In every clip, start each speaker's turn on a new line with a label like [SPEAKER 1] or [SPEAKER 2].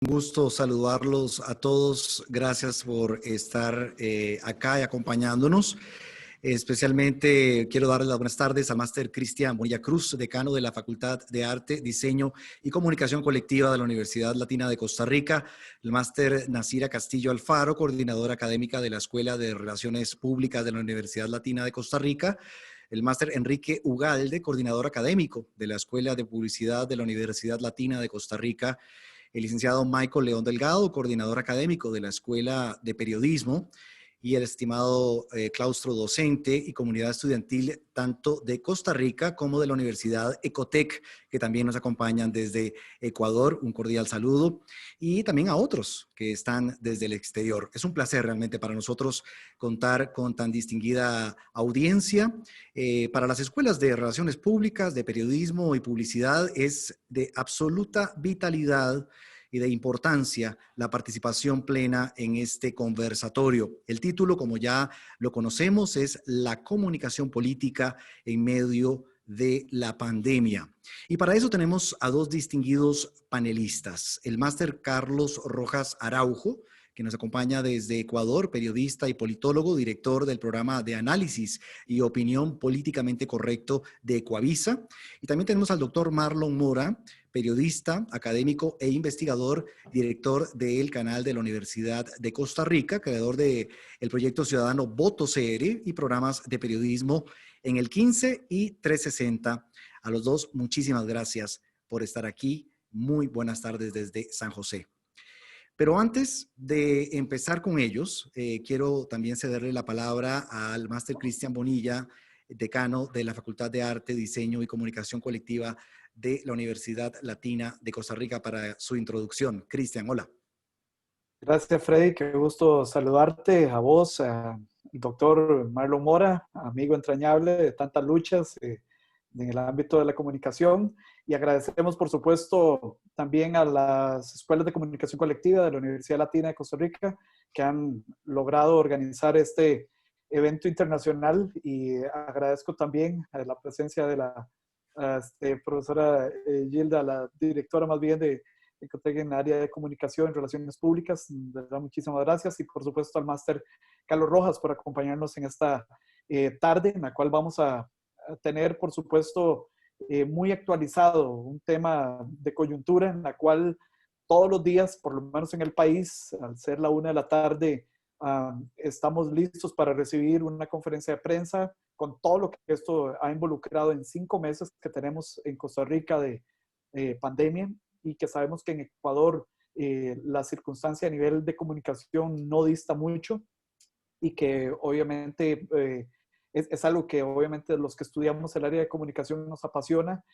[SPEAKER 1] Un gusto saludarlos a todos. Gracias por estar acá y acompañándonos. Especialmente quiero darles las buenas tardes al máster Cristian Bonilla Cruz, decano de la Facultad de Arte, Diseño y Comunicación Colectiva de la Universidad Latina de Costa Rica, el máster Nasira Castillo Alfaro, coordinadora académica de la Escuela de Relaciones Públicas de la Universidad Latina de Costa Rica, el máster Enrique Ugalde, coordinador académico de la Escuela de Publicidad de la Universidad Latina de Costa Rica, el licenciado Michael León Delgado, coordinador académico de la Escuela de Periodismo, y el estimado claustro docente y comunidad estudiantil tanto de Costa Rica como de la Universidad Ecotec, que también nos acompañan desde Ecuador. Un cordial saludo. Y también a otros que están desde el exterior. Es un placer realmente para nosotros contar con tan distinguida audiencia. Para las escuelas de relaciones públicas, de periodismo y publicidad es de absoluta vitalidad y de importancia la participación plena en este conversatorio. El título, como ya lo conocemos, es La comunicación política en medio de la pandemia. Y para eso tenemos a dos distinguidos panelistas. El máster Carlos Rojas Araujo, que nos acompaña desde Ecuador, periodista y politólogo, director del programa de análisis y opinión políticamente correcto de Ecuavisa. Y también tenemos al doctor Marlon Mora, periodista, académico e investigador, director del canal de la Universidad de Costa Rica, creador del proyecto ciudadano Voto CR y programas de periodismo en el 15 y 360. A los dos, muchísimas gracias por estar aquí. Muy buenas tardes desde San José. Pero antes de empezar con ellos, quiero también cederle la palabra al máster Cristian Bonilla, decano de la Facultad de Arte, Diseño y Comunicación Colectiva de la Universidad Latina de Costa Rica para su introducción. Cristian, hola.
[SPEAKER 2] Gracias, Freddy. Qué gusto saludarte, a vos, al doctor Marlon Mora, amigo entrañable de tantas luchas en el ámbito de la comunicación. Y agradecemos, por supuesto, también a las escuelas de comunicación colectiva de la Universidad Latina de Costa Rica que han logrado organizar este evento internacional. Y agradezco también a la presencia de la profesora Gilda, la directora más bien de Ecotec en área de comunicación y relaciones públicas. De verdad, muchísimas gracias. Y por supuesto al máster Carlos Rojas por acompañarnos en esta tarde, en la cual vamos a tener, por supuesto, muy actualizado un tema de coyuntura en la cual todos los días, por lo menos en el país, al ser la 1 de la tarde, estamos listos para recibir una conferencia de prensa con todo lo que esto ha involucrado en 5 meses que tenemos en Costa Rica de pandemia, y que sabemos que en Ecuador la circunstancia a nivel de comunicación no dista mucho, y que obviamente es algo que obviamente los que estudiamos el área de comunicación nos apasiona,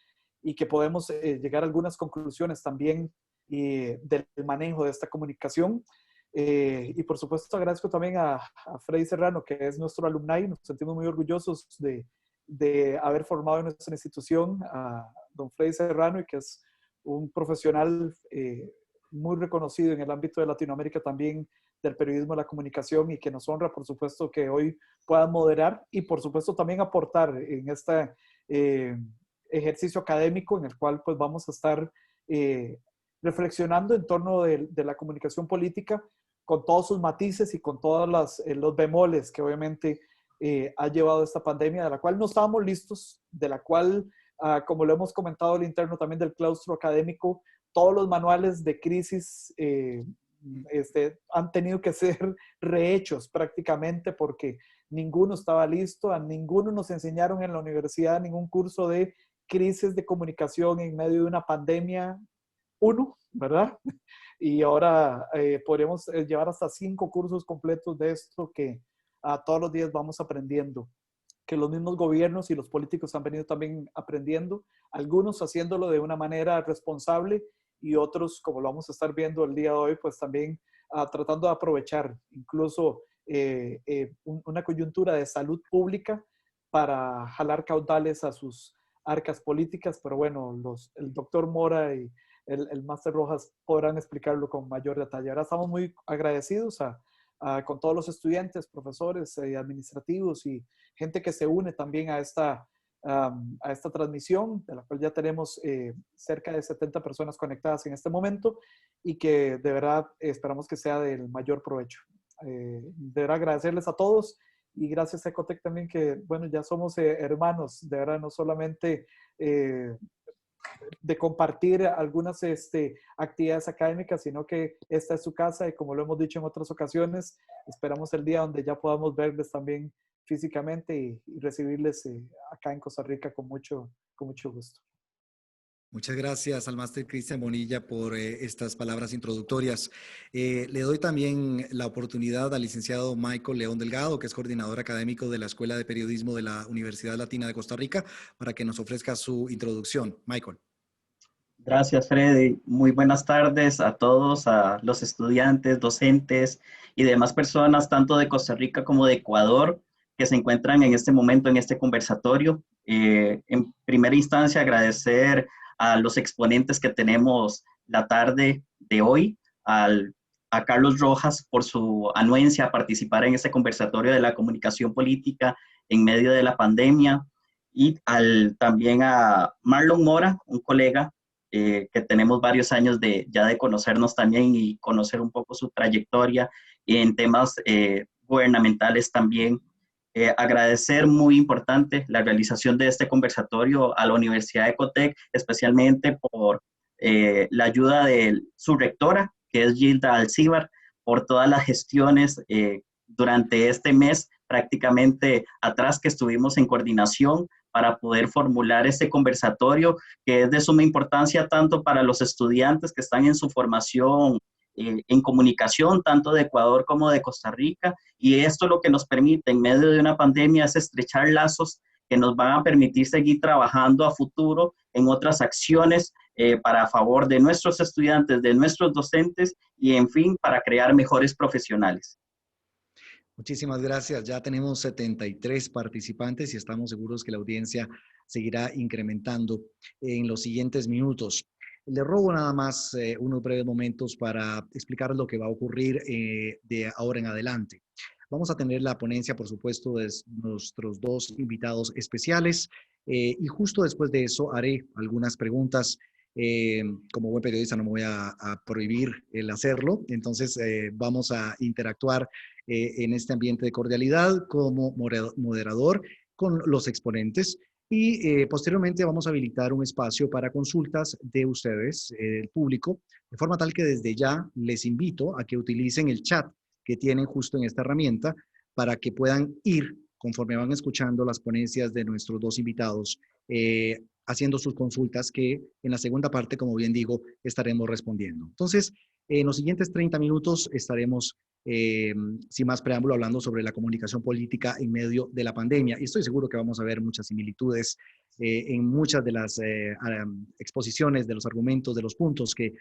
[SPEAKER 2] y que podemos llegar a algunas conclusiones también del manejo de esta comunicación. Y por supuesto agradezco también a Freddy Serrano, que es nuestro alumni. Nos sentimos muy orgullosos de haber formado en nuestra institución a don Freddy Serrano, y que es un profesional muy reconocido en el ámbito de Latinoamérica también del periodismo de la comunicación, y que nos honra, por supuesto, que hoy puedan moderar y, por supuesto, también aportar en este ejercicio académico en el cual pues vamos a estar reflexionando en torno de la comunicación política con todos sus matices y con todos los bemoles que obviamente ha llevado esta pandemia, de la cual no estábamos listos, de la cual, como lo hemos comentado al interno también del claustro académico, todos los manuales de crisis han tenido que ser rehechos prácticamente, porque ninguno estaba listo, a ninguno nos enseñaron en la universidad ningún curso de crisis de comunicación en medio de una pandemia, ¿verdad? Y ahora podríamos llevar hasta 5 cursos completos de esto que todos los días vamos aprendiendo, que los mismos gobiernos y los políticos han venido también aprendiendo, algunos haciéndolo de una manera responsable, y otros, como lo vamos a estar viendo el día de hoy, pues también tratando de aprovechar incluso una coyuntura de salud pública para jalar caudales a sus arcas políticas. Pero bueno, el doctor Mora y el máster Rojas podrán explicarlo con mayor detalle. Ahora estamos muy agradecidos con todos los estudiantes, profesores administrativos y gente que se une también a esta a esta transmisión, de la cual ya tenemos cerca de 70 personas conectadas en este momento y que de verdad esperamos que sea del mayor provecho. De verdad agradecerles a todos y gracias a Ecotec también que, bueno, ya somos hermanos, de verdad, no solamente de compartir algunas actividades académicas, sino que esta es su casa y como lo hemos dicho en otras ocasiones, esperamos el día donde ya podamos verles también físicamente y recibirles acá en Costa Rica con mucho gusto.
[SPEAKER 1] Muchas gracias al máster Cristian Bonilla por estas palabras introductorias. Le doy también la oportunidad al licenciado Michael León Delgado, que es coordinador académico de la Escuela de Periodismo de la Universidad Latina de Costa Rica, para que nos ofrezca su introducción. Michael.
[SPEAKER 3] Gracias, Freddy. Muy buenas tardes a todos, a los estudiantes, docentes y demás personas, tanto de Costa Rica como de Ecuador, que se encuentran en este momento en este conversatorio. En primera instancia, agradecer a los exponentes que tenemos la tarde de hoy, a Carlos Rojas por su anuencia a participar en este conversatorio de la comunicación política en medio de la pandemia, y también a Marlon Mora, un colega que tenemos varios años ya de conocernos también y conocer un poco su trayectoria en temas gubernamentales también. Agradecer muy importante la realización de este conversatorio a la Universidad de Ecotec, especialmente por la ayuda de su rectora, que es Gilda Alcíbar, por todas las gestiones durante este mes prácticamente atrás que estuvimos en coordinación para poder formular este conversatorio que es de suma importancia tanto para los estudiantes que están en su formación en comunicación, tanto de Ecuador como de Costa Rica, y esto lo que nos permite en medio de una pandemia es estrechar lazos que nos van a permitir seguir trabajando a futuro en otras acciones para favor de nuestros estudiantes, de nuestros docentes y, en fin, para crear mejores profesionales.
[SPEAKER 1] Muchísimas gracias. Ya tenemos 73 participantes y estamos seguros que la audiencia seguirá incrementando en los siguientes minutos. Le robo nada más unos breves momentos para explicar lo que va a ocurrir de ahora en adelante. Vamos a tener la ponencia, por supuesto, de nuestros dos invitados especiales y justo después de eso haré algunas preguntas. Como buen periodista no me voy a prohibir el hacerlo, entonces vamos a interactuar en este ambiente de cordialidad como moderador con los exponentes y posteriormente vamos a habilitar un espacio para consultas de ustedes, el público, de forma tal que desde ya les invito a que utilicen el chat que tienen justo en esta herramienta para que puedan ir, conforme van escuchando las ponencias de nuestros dos invitados, haciendo sus consultas que en la segunda parte, como bien digo, estaremos respondiendo. Entonces, en los siguientes 30 minutos estaremos sin más preámbulo, hablando sobre la comunicación política en medio de la pandemia. Y estoy seguro que vamos a ver muchas similitudes en muchas de las exposiciones, de los argumentos, de los puntos que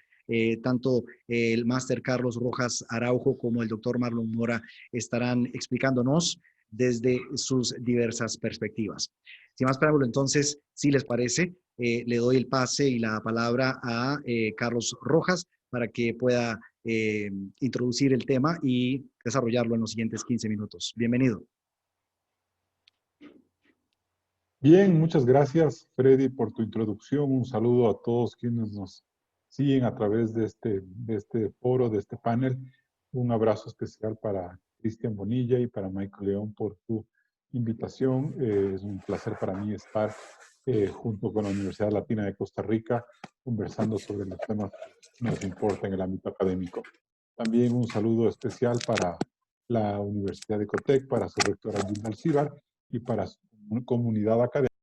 [SPEAKER 1] tanto el máster Carlos Rojas Araujo como el doctor Marlon Mora estarán explicándonos desde sus diversas perspectivas. Sin más preámbulo, entonces, si les parece, le doy el pase y la palabra a Carlos Rojas para que pueda introducir el tema y desarrollarlo en los siguientes 15 minutos. Bienvenido.
[SPEAKER 4] Bien, muchas gracias, Freddy, por tu introducción. Un saludo a todos quienes nos siguen a través de este foro, de este panel. Un abrazo especial para Cristian Bonilla y para Michael León por tu invitación. Es un placer para mí estar junto con la Universidad Latina de Costa Rica conversando sobre los temas que nos importan en el ámbito académico. También un saludo especial para la Universidad de Ecotec, para su rectora Gilda Alcíbar y para su comunidad académica.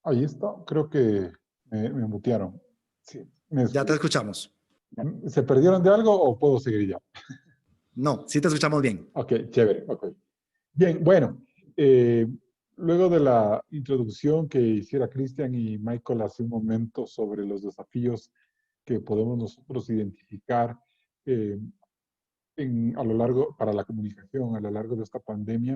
[SPEAKER 4] Ahí está, creo que me mutearon. Sí,
[SPEAKER 1] ya te escuchamos.
[SPEAKER 4] ¿Se perdieron de algo o puedo seguir ya?
[SPEAKER 1] No, sí te escuchamos bien.
[SPEAKER 4] Ok, chévere. Okay. Bien, bueno, luego de la introducción que hiciera Cristian y Michael hace un momento sobre los desafíos que podemos nosotros identificar a lo largo, para la comunicación, a lo largo de esta pandemia,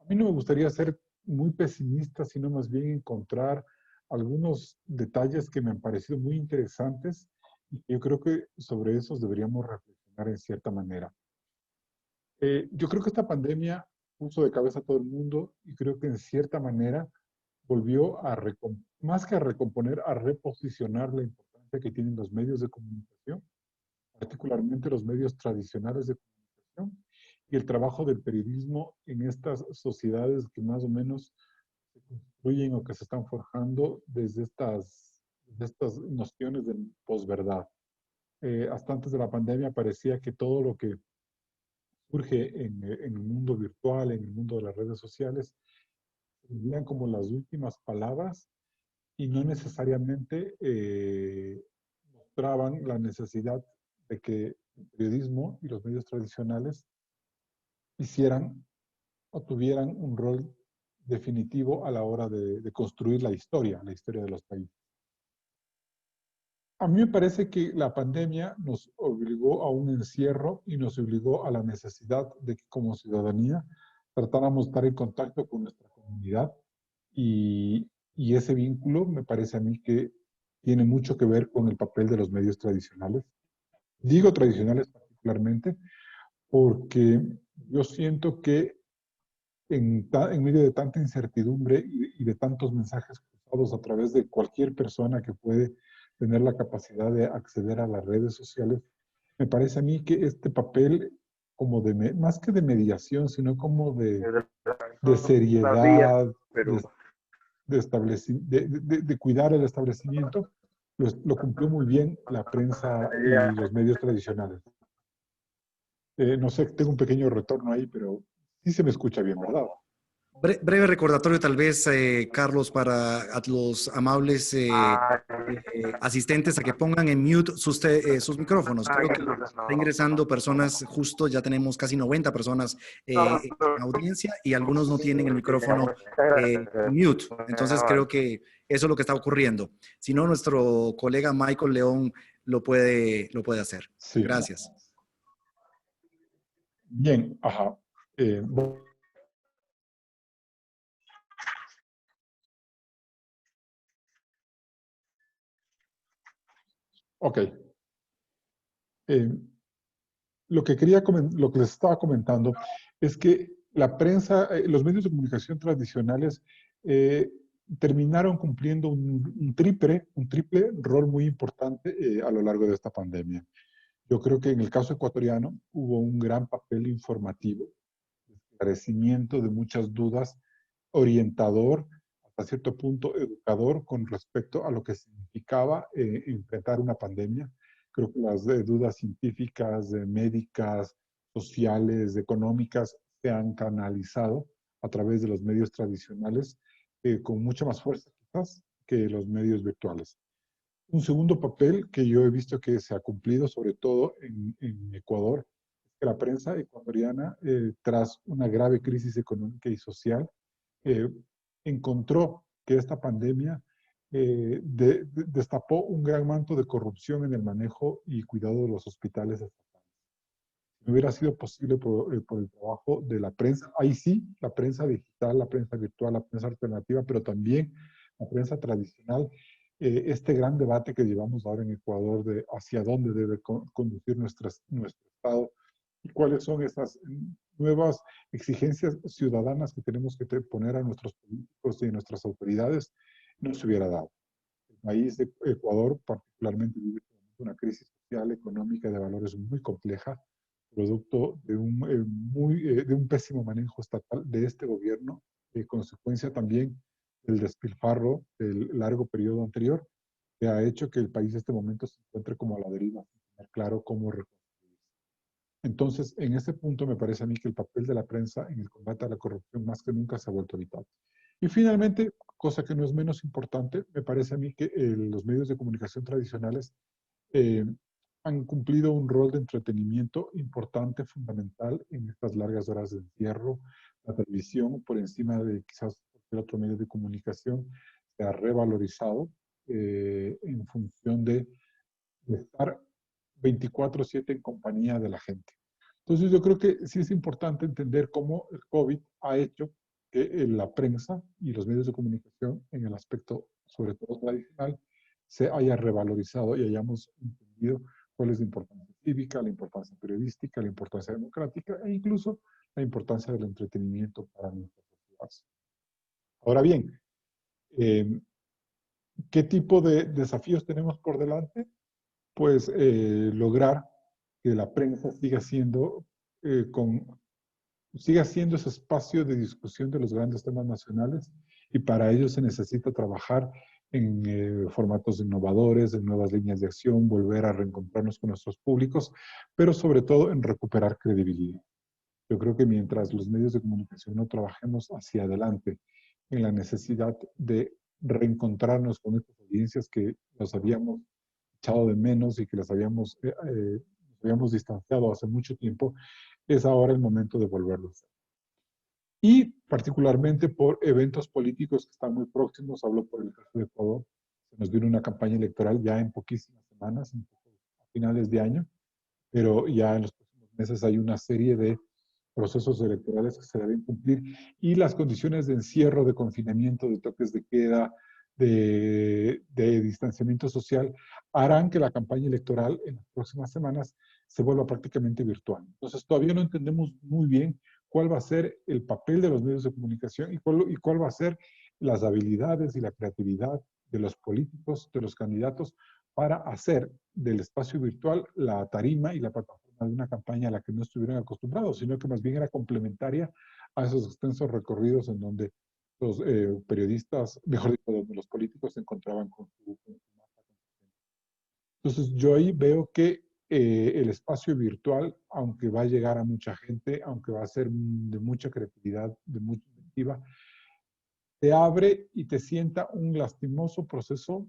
[SPEAKER 4] a mí no me gustaría ser muy pesimista, sino más bien encontrar algunos detalles que me han parecido muy interesantes y yo creo que sobre esos deberíamos reflexionar funcionar en cierta manera. Yo creo que esta pandemia puso de cabeza a todo el mundo y creo que en cierta manera volvió a, más que a recomponer, a reposicionar la importancia que tienen los medios de comunicación, particularmente los medios tradicionales de comunicación y el trabajo del periodismo en estas sociedades que más o menos se construyen o que se están forjando desde estas nociones de posverdad. Hasta antes de la pandemia parecía que todo lo que surge en el mundo virtual, en el mundo de las redes sociales, se veían como las últimas palabras y no necesariamente mostraban la necesidad de que el periodismo y los medios tradicionales hicieran o tuvieran un rol definitivo a la hora de construir la historia de los países. A mí me parece que la pandemia nos obligó a un encierro y nos obligó a la necesidad de que como ciudadanía tratáramos de estar en contacto con nuestra comunidad y ese vínculo me parece a mí que tiene mucho que ver con el papel de los medios tradicionales. Digo tradicionales particularmente porque yo siento que en medio de tanta incertidumbre y de tantos mensajes cruzados a través de cualquier persona que puede tener la capacidad de acceder a las redes sociales, me parece a mí que este papel como más que de mediación, sino como de seriedad, de cuidar el establecimiento, lo cumplió muy bien la prensa y los medios tradicionales. No sé, tengo un pequeño retorno ahí, pero sí se me escucha bien, ¿verdad?
[SPEAKER 1] Breve recordatorio tal vez, Carlos, para los amables asistentes a que pongan en mute sus micrófonos. Creo que está ingresando personas, justo ya tenemos casi 90 personas en audiencia y algunos no tienen el micrófono mute. Entonces creo que eso es lo que está ocurriendo. Si no, nuestro colega Michael León lo puede hacer.
[SPEAKER 4] Sí.
[SPEAKER 1] Gracias.
[SPEAKER 4] Bien, ajá. Ok. Lo que les estaba comentando es que la prensa, los medios de comunicación tradicionales terminaron cumpliendo un triple rol muy importante a lo largo de esta pandemia. Yo creo que en el caso ecuatoriano hubo un gran papel informativo, esclarecimiento de muchas dudas, orientador, hasta cierto punto educador con respecto a lo que significaba enfrentar una pandemia. Creo que las dudas científicas, médicas, sociales, económicas se han canalizado a través de los medios tradicionales con mucha más fuerza quizás que los medios virtuales. Un segundo papel que yo he visto que se ha cumplido, sobre todo en Ecuador, es que la prensa ecuatoriana, tras una grave crisis económica y social, eh, encontró que esta pandemia destapó un gran manto de corrupción en el manejo y cuidado de los hospitales estatales. No hubiera sido posible por el trabajo de la prensa, ahí sí, la prensa digital, la prensa virtual, la prensa alternativa, pero también la prensa tradicional, este gran debate que llevamos ahora en Ecuador de hacia dónde debe conducir nuestro Estado y cuáles son esas nuevas exigencias ciudadanas que tenemos que poner a nuestros políticos y a nuestras autoridades, no se hubiera dado. El país de Ecuador particularmente vive una crisis social, económica, de valores muy compleja, producto de un pésimo manejo estatal de este gobierno, consecuencia también del despilfarro del largo periodo anterior, que ha hecho que el país en este momento se encuentre como a la deriva, sin tener claro cómo reconstruirse. Entonces, en este punto me parece a mí que el papel de la prensa en el combate a la corrupción más que nunca se ha vuelto vital. Y finalmente, cosa que no es menos importante, me parece a mí que los medios de comunicación tradicionales han cumplido un rol de entretenimiento importante, fundamental en estas largas horas de encierro. La televisión, por encima de quizás cualquier otro medio de comunicación, se ha revalorizado en función de estar 24/7 en compañía de la gente. Entonces yo creo que sí es importante entender cómo el COVID ha hecho que la prensa y los medios de comunicación en el aspecto, sobre todo tradicional, se haya revalorizado y hayamos entendido cuál es la importancia. cívica, la importancia periodística, la importancia democrática e incluso la importancia del entretenimiento para nuestras sociedades. Ahora bien, ¿qué tipo de desafíos tenemos por delante? Pues lograr que la prensa siga siendo ese espacio de discusión de los grandes temas nacionales, y para ello se necesita trabajar en formatos innovadores, en nuevas líneas de acción, volver a reencontrarnos con nuestros públicos, pero sobre todo en recuperar credibilidad. Yo creo que mientras los medios de comunicación no trabajemos hacia adelante en la necesidad de reencontrarnos con estas audiencias que nos habíamos echado de menos y que nos habíamos distanciado hace mucho tiempo, es ahora el momento de volverlo a hacer. Y particularmente por eventos políticos que están muy próximos, hablo por el caso de Ecuador, se nos viene una campaña electoral ya en poquísimas semanas, a finales de año, pero ya en los próximos meses hay una serie de procesos electorales que se deben cumplir, y las condiciones de encierro, de confinamiento, de toques de queda, de distanciamiento social, harán que la campaña electoral en las próximas semanas se vuelva prácticamente virtual. Entonces todavía no entendemos muy bien cuál va a ser el papel de los medios de comunicación y cuál va a ser las habilidades y la creatividad de los políticos, de los candidatos, para hacer del espacio virtual la tarima y la plataforma de una campaña a la que no estuvieran acostumbrados, sino que más bien era complementaria a esos extensos recorridos en donde los periodistas, mejor dicho, donde los políticos se encontraban con su masa. Entonces yo ahí veo que el espacio virtual, aunque va a llegar a mucha gente, aunque va a ser de mucha creatividad, de mucha inventiva, te abre y te sienta un lastimoso proceso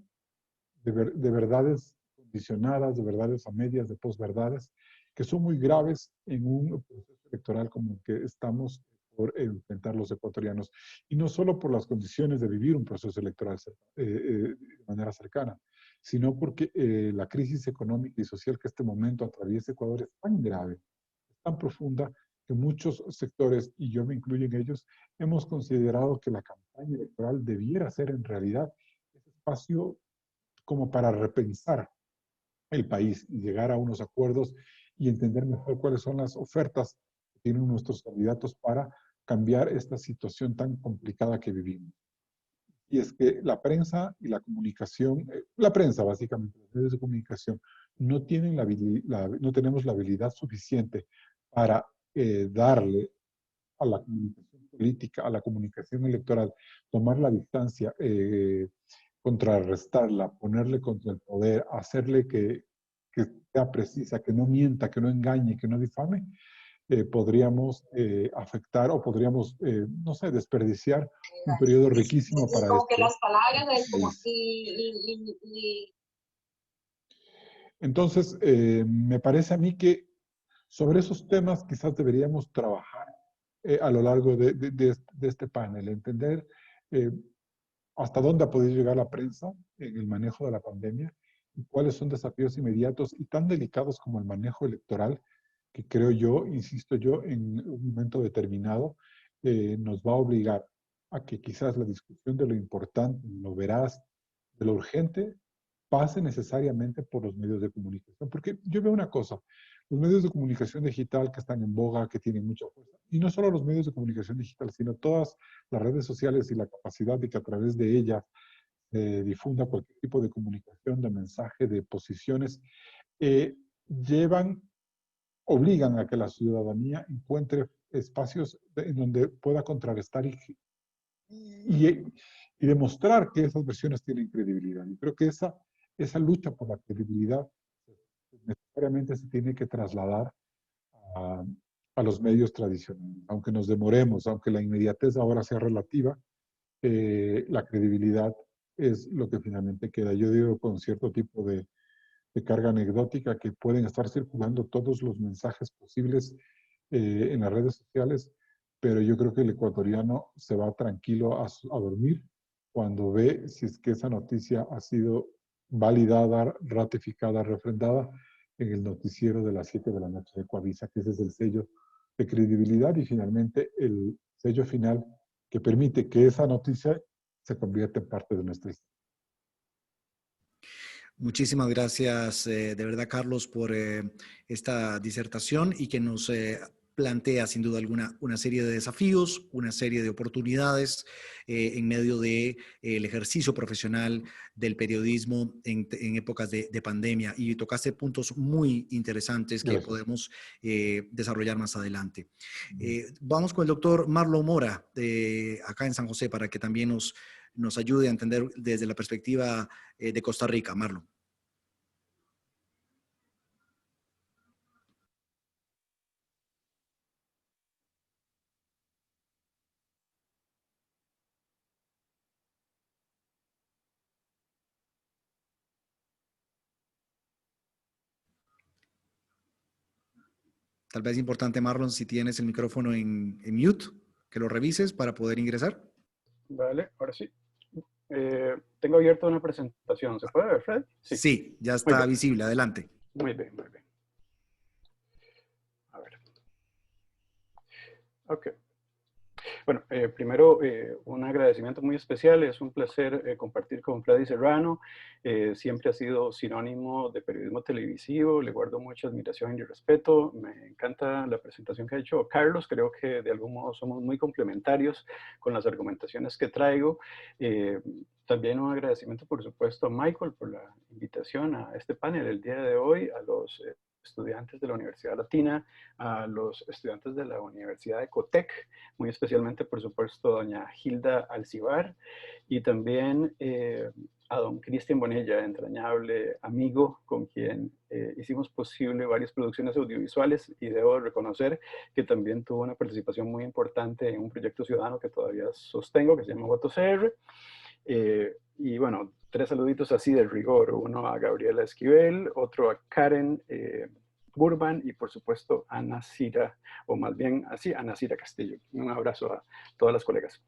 [SPEAKER 4] de verdades condicionadas, de verdades a medias, de posverdades, que son muy graves en un proceso electoral como el que estamos por enfrentar los ecuatorianos. Y no solo por las condiciones de vivir un proceso electoral de manera cercana, sino porque la crisis económica y social que este momento atraviesa Ecuador es tan grave, es tan profunda, que muchos sectores, y yo me incluyo en ellos, hemos considerado que la campaña electoral debiera ser en realidad ese espacio como para repensar el país y llegar a unos acuerdos y entender mejor cuáles son las ofertas que tienen nuestros candidatos para cambiar esta situación tan complicada que vivimos. Y es que la prensa y la comunicación, la prensa básicamente, los medios de comunicación, no tenemos la habilidad suficiente para darle a la comunicación política, a la comunicación electoral, tomar la distancia, contrarrestarla, ponerle contra el poder, hacerle que sea precisa, que no mienta, que no engañe, que no difame, podríamos afectar o podríamos, no sé, desperdiciar un periodo riquísimo para
[SPEAKER 5] como que las palabras
[SPEAKER 4] país. Entonces, me parece a mí que sobre esos temas quizás deberíamos trabajar a lo largo de este panel, entender hasta dónde ha podido llegar la prensa en el manejo de la pandemia y cuáles son desafíos inmediatos y tan delicados como el manejo electoral, que creo yo, insisto yo, en un momento determinado nos va a obligar a que quizás la discusión de lo importante, lo veraz, de lo urgente, pase necesariamente por los medios de comunicación. Porque yo veo una cosa, los medios de comunicación digital que están en boga, que tienen mucha fuerza, y no solo los medios de comunicación digital, sino todas las redes sociales y la capacidad de que a través de ellas difunda cualquier tipo de comunicación, de mensaje, de posiciones, obligan a que la ciudadanía encuentre espacios en donde pueda contrarrestar y demostrar que esas versiones tienen credibilidad. Y creo que esa lucha por la credibilidad necesariamente se tiene que trasladar a los medios tradicionales. Aunque nos demoremos, aunque la inmediatez ahora sea relativa, la credibilidad es lo que finalmente queda. Yo digo con cierto tipo de carga anecdótica que pueden estar circulando todos los mensajes posibles en las redes sociales, pero yo creo que el ecuatoriano se va tranquilo a dormir cuando ve si es que esa noticia ha sido validada, ratificada, refrendada en el noticiero de las 7 de la noche de Ecuavisa, que ese es el sello de credibilidad y finalmente el sello final que permite que esa noticia se convierta en parte de nuestra historia.
[SPEAKER 1] Muchísimas gracias, de verdad, Carlos, por esta disertación y que nos plantea, sin duda alguna, una serie de desafíos, una serie de oportunidades en medio del ejercicio profesional del periodismo en épocas de pandemia. Y tocaste puntos muy interesantes que podemos desarrollar más adelante. Vamos con el doctor Marlon Mora, acá en San José, para que también nos ayude a entender desde la perspectiva de Costa Rica. Marlon. Tal vez es importante, Marlon, si tienes el micrófono en mute, que lo revises para poder ingresar.
[SPEAKER 5] Vale, ahora sí. Tengo abierta una presentación. ¿Se puede ver, Fred?
[SPEAKER 1] Sí, sí, ya está visible. Adelante.
[SPEAKER 5] Muy bien, muy bien. A ver. Ok. Bueno, primero un agradecimiento muy especial. Es un placer compartir con Freddy Serrano. Siempre ha sido sinónimo de periodismo televisivo. Le guardo mucha admiración y respeto. Me encanta la presentación que ha hecho Carlos. Creo que de algún modo somos muy complementarios con las argumentaciones que traigo. También un agradecimiento, por supuesto, a Michael por la invitación a este panel el día de hoy, a los estudiantes de la Universidad Latina, a los estudiantes de la Universidad de Cotec, muy especialmente, por supuesto, doña Hilda Alcibar, y también a don Cristian Bonilla, entrañable amigo con quien hicimos posible varias producciones audiovisuales, y debo reconocer que también tuvo una participación muy importante en un proyecto ciudadano que todavía sostengo, que se llama Voto CR. Y bueno, 3 saluditos así de rigor, uno a Gabriela Esquivel, otro a Karen Burban y por supuesto a Nasira, o más bien así, a Nasira Castillo. Un abrazo a todas las colegas.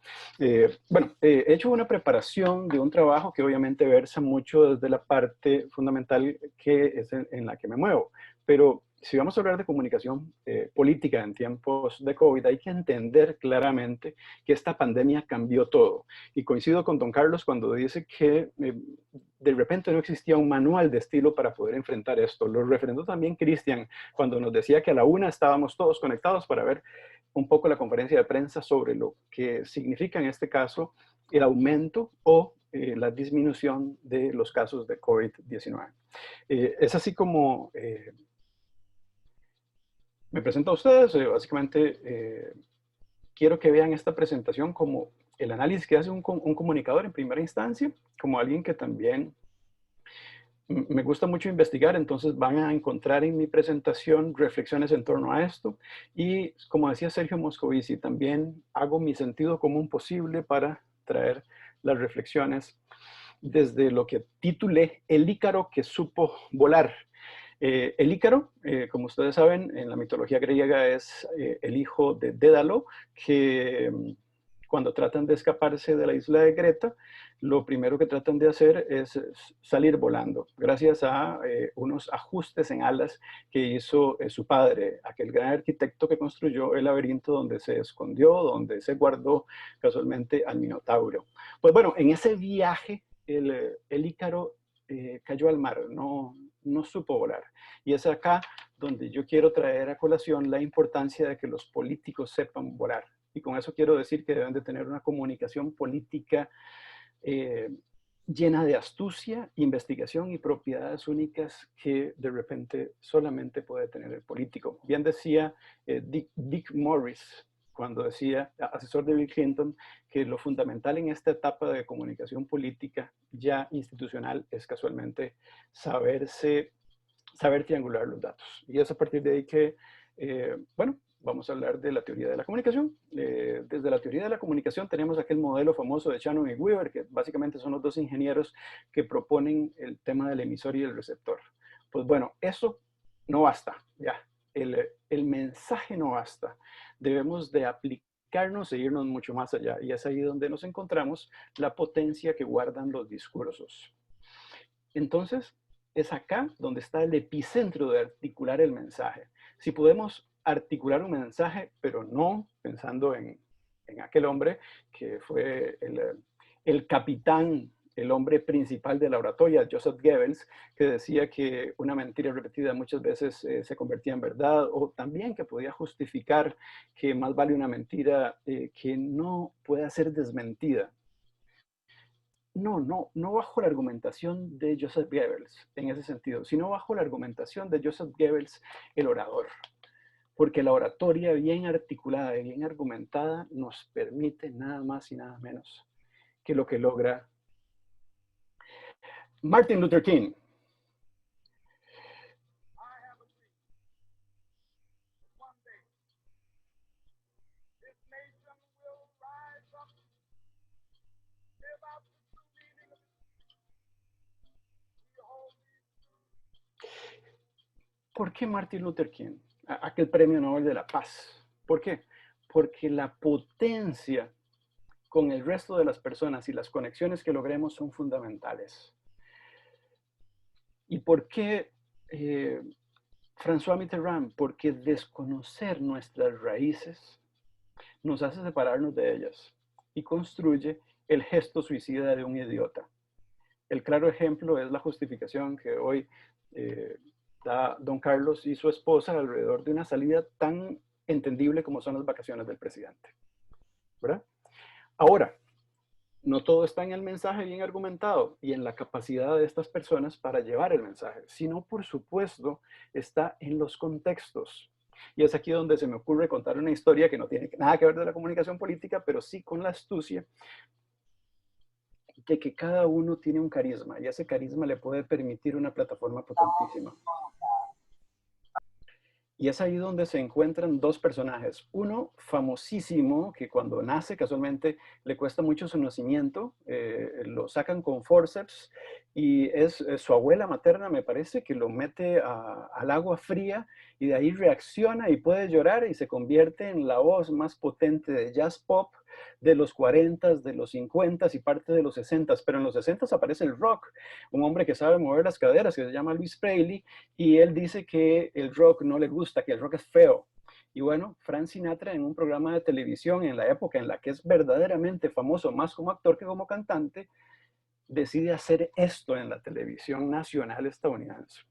[SPEAKER 5] Bueno, he hecho una preparación de un trabajo que obviamente versa mucho desde la parte fundamental que es en la que me muevo, pero si vamos a hablar de comunicación política en tiempos de COVID, hay que entender claramente que esta pandemia cambió todo. Y coincido con don Carlos cuando dice que de repente no existía un manual de estilo para poder enfrentar esto. Lo refrendó también Cristian cuando nos decía que a la 1 estábamos todos conectados para ver un poco la conferencia de prensa sobre lo que significa en este caso el aumento o la disminución de los casos de COVID-19. Es así como me presento a ustedes. Básicamente quiero que vean esta presentación como el análisis que hace un comunicador en primera instancia, como alguien que también me gusta mucho investigar, entonces van a encontrar en mi presentación reflexiones en torno a esto. Y como decía Sergio Moscovici, también hago mi sentido común posible para traer las reflexiones desde lo que titulé El Ícaro que supo volar. El Ícaro, como ustedes saben, en la mitología griega es el hijo de Dédalo, que cuando tratan de escaparse de la isla de Creta, lo primero que tratan de hacer es salir volando, gracias a unos ajustes en alas que hizo su padre, aquel gran arquitecto que construyó el laberinto donde se escondió, donde se guardó casualmente al Minotauro. Pues bueno, en ese viaje el Ícaro cayó al mar, no supo volar. Y es acá donde yo quiero traer a colación la importancia de que los políticos sepan volar. Y con eso quiero decir que deben de tener una comunicación política llena de astucia, investigación y propiedades únicas que de repente solamente puede tener el político. Bien decía Dick Morris, cuando decía, asesor de Bill Clinton, que lo fundamental en esta etapa de comunicación política ya institucional es casualmente saber triangular los datos. Y es a partir de ahí que, bueno, vamos a hablar de la teoría de la comunicación. Desde la teoría de la comunicación tenemos aquel modelo famoso de Shannon y Weaver, que básicamente son los 2 ingenieros que proponen el tema del emisor y el receptor. Pues bueno, eso no basta, ya. El mensaje no basta. Debemos de aplicarnos e irnos mucho más allá. Y es ahí donde nos encontramos la potencia que guardan los discursos. Entonces, es acá donde está el epicentro de articular el mensaje. Si podemos articular un mensaje, pero no pensando en aquel hombre que fue el capitán el hombre principal de la oratoria, Joseph Goebbels, que decía que una mentira repetida muchas veces se convertía en verdad, o también que podía justificar que más vale una mentira que no pueda ser desmentida. No bajo la argumentación de Joseph Goebbels en ese sentido, sino bajo la argumentación de Joseph Goebbels, el orador. Porque la oratoria bien articulada y bien argumentada nos permite nada más y nada menos que lo que logra Martin Luther King. ¿Por qué Martin Luther King? Aquel premio Nobel de la Paz. ¿Por qué? Porque la potencia con el resto de las personas y las conexiones que logremos son fundamentales. ¿Y por qué François Mitterrand? Porque desconocer nuestras raíces nos hace separarnos de ellas y construye el gesto suicida de un idiota. El claro ejemplo es la justificación que hoy da don Carlos y su esposa alrededor de una salida tan entendible como son las vacaciones del presidente. ¿Verdad? Ahora, no todo está en el mensaje bien argumentado y en la capacidad de estas personas para llevar el mensaje, sino, por supuesto, está en los contextos. Y es aquí donde se me ocurre contar una historia que no tiene nada que ver de la comunicación política, pero sí con la astucia de que cada uno tiene un carisma y ese carisma le puede permitir una plataforma potentísima. Y es ahí donde se encuentran dos personajes. Uno famosísimo, que cuando nace casualmente le cuesta mucho su nacimiento, lo sacan con forceps y es su abuela materna, me parece, que lo mete al agua fría y de ahí reacciona y puede llorar y se convierte en la voz más potente de jazz pop de los 40, de los 50 y parte de los 60. Pero en los 60 aparece el rock, un hombre que sabe mover las caderas, que se llama Elvis Presley, y él dice que el rock no le gusta, que el rock es feo. Y bueno, Frank Sinatra en un programa de televisión en la época en la que es verdaderamente famoso, más como actor que como cantante, decide hacer esto en la televisión nacional estadounidense.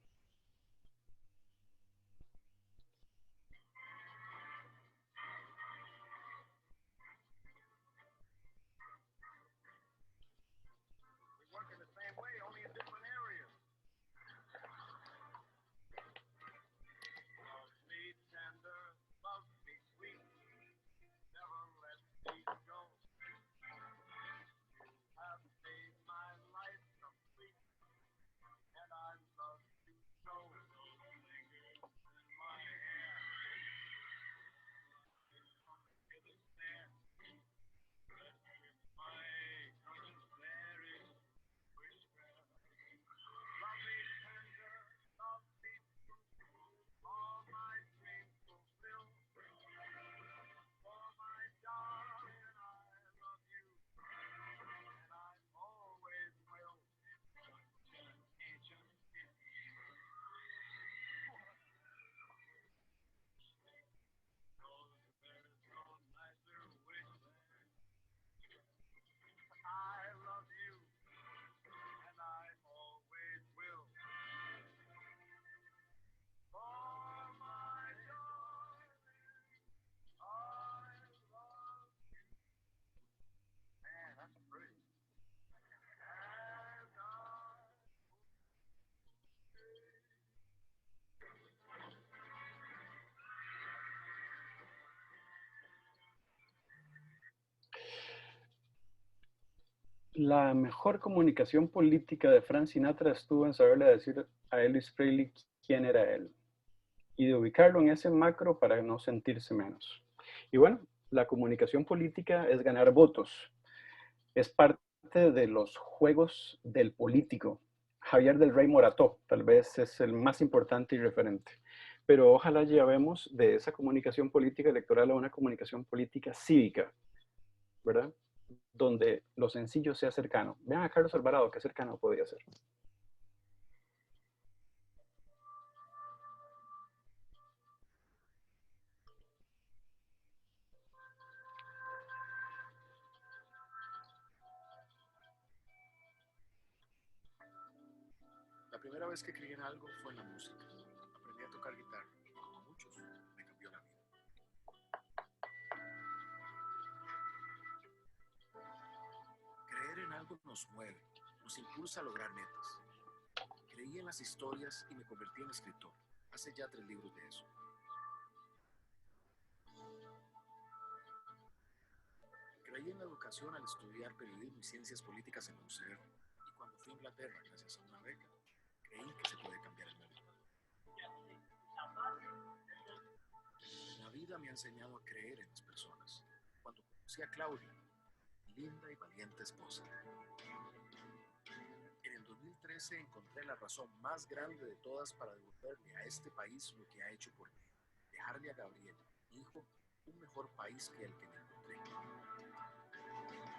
[SPEAKER 5] La mejor comunicación política de Frank Sinatra estuvo en saberle decir a Elvis Presley quién era él y de ubicarlo en ese macro para no sentirse menos. Y bueno, la comunicación política es ganar votos, es parte de los juegos del político. Javier del Rey Morató tal vez es el más importante y referente, pero ojalá llevemos de esa comunicación política electoral a una comunicación política cívica, ¿verdad? Donde lo sencillo sea cercano. Vean a Carlos Alvarado, qué cercano podía ser.
[SPEAKER 6] primera vez que creí en algo fue en la música. Aprendí a tocar guitarra y como muchos, me cambió la vida. Creer en algo nos mueve, nos impulsa a lograr metas. Creí en las historias y me convertí en escritor. Hace ya 3 libros de eso. Creí en la educación al estudiar periodismo y ciencias políticas en UCR. Y cuando fui a Inglaterra, gracias a una beca, creí que se puede cambiar el mundo. La vida me ha enseñado a creer en las personas. Cuando conocí a Claudia, mi linda y valiente esposa. En el 2013 encontré la razón más grande de todas para devolverle a este país lo que ha hecho por mí. Dejarle a Gabriel, mi hijo, un mejor país que el que me encontré.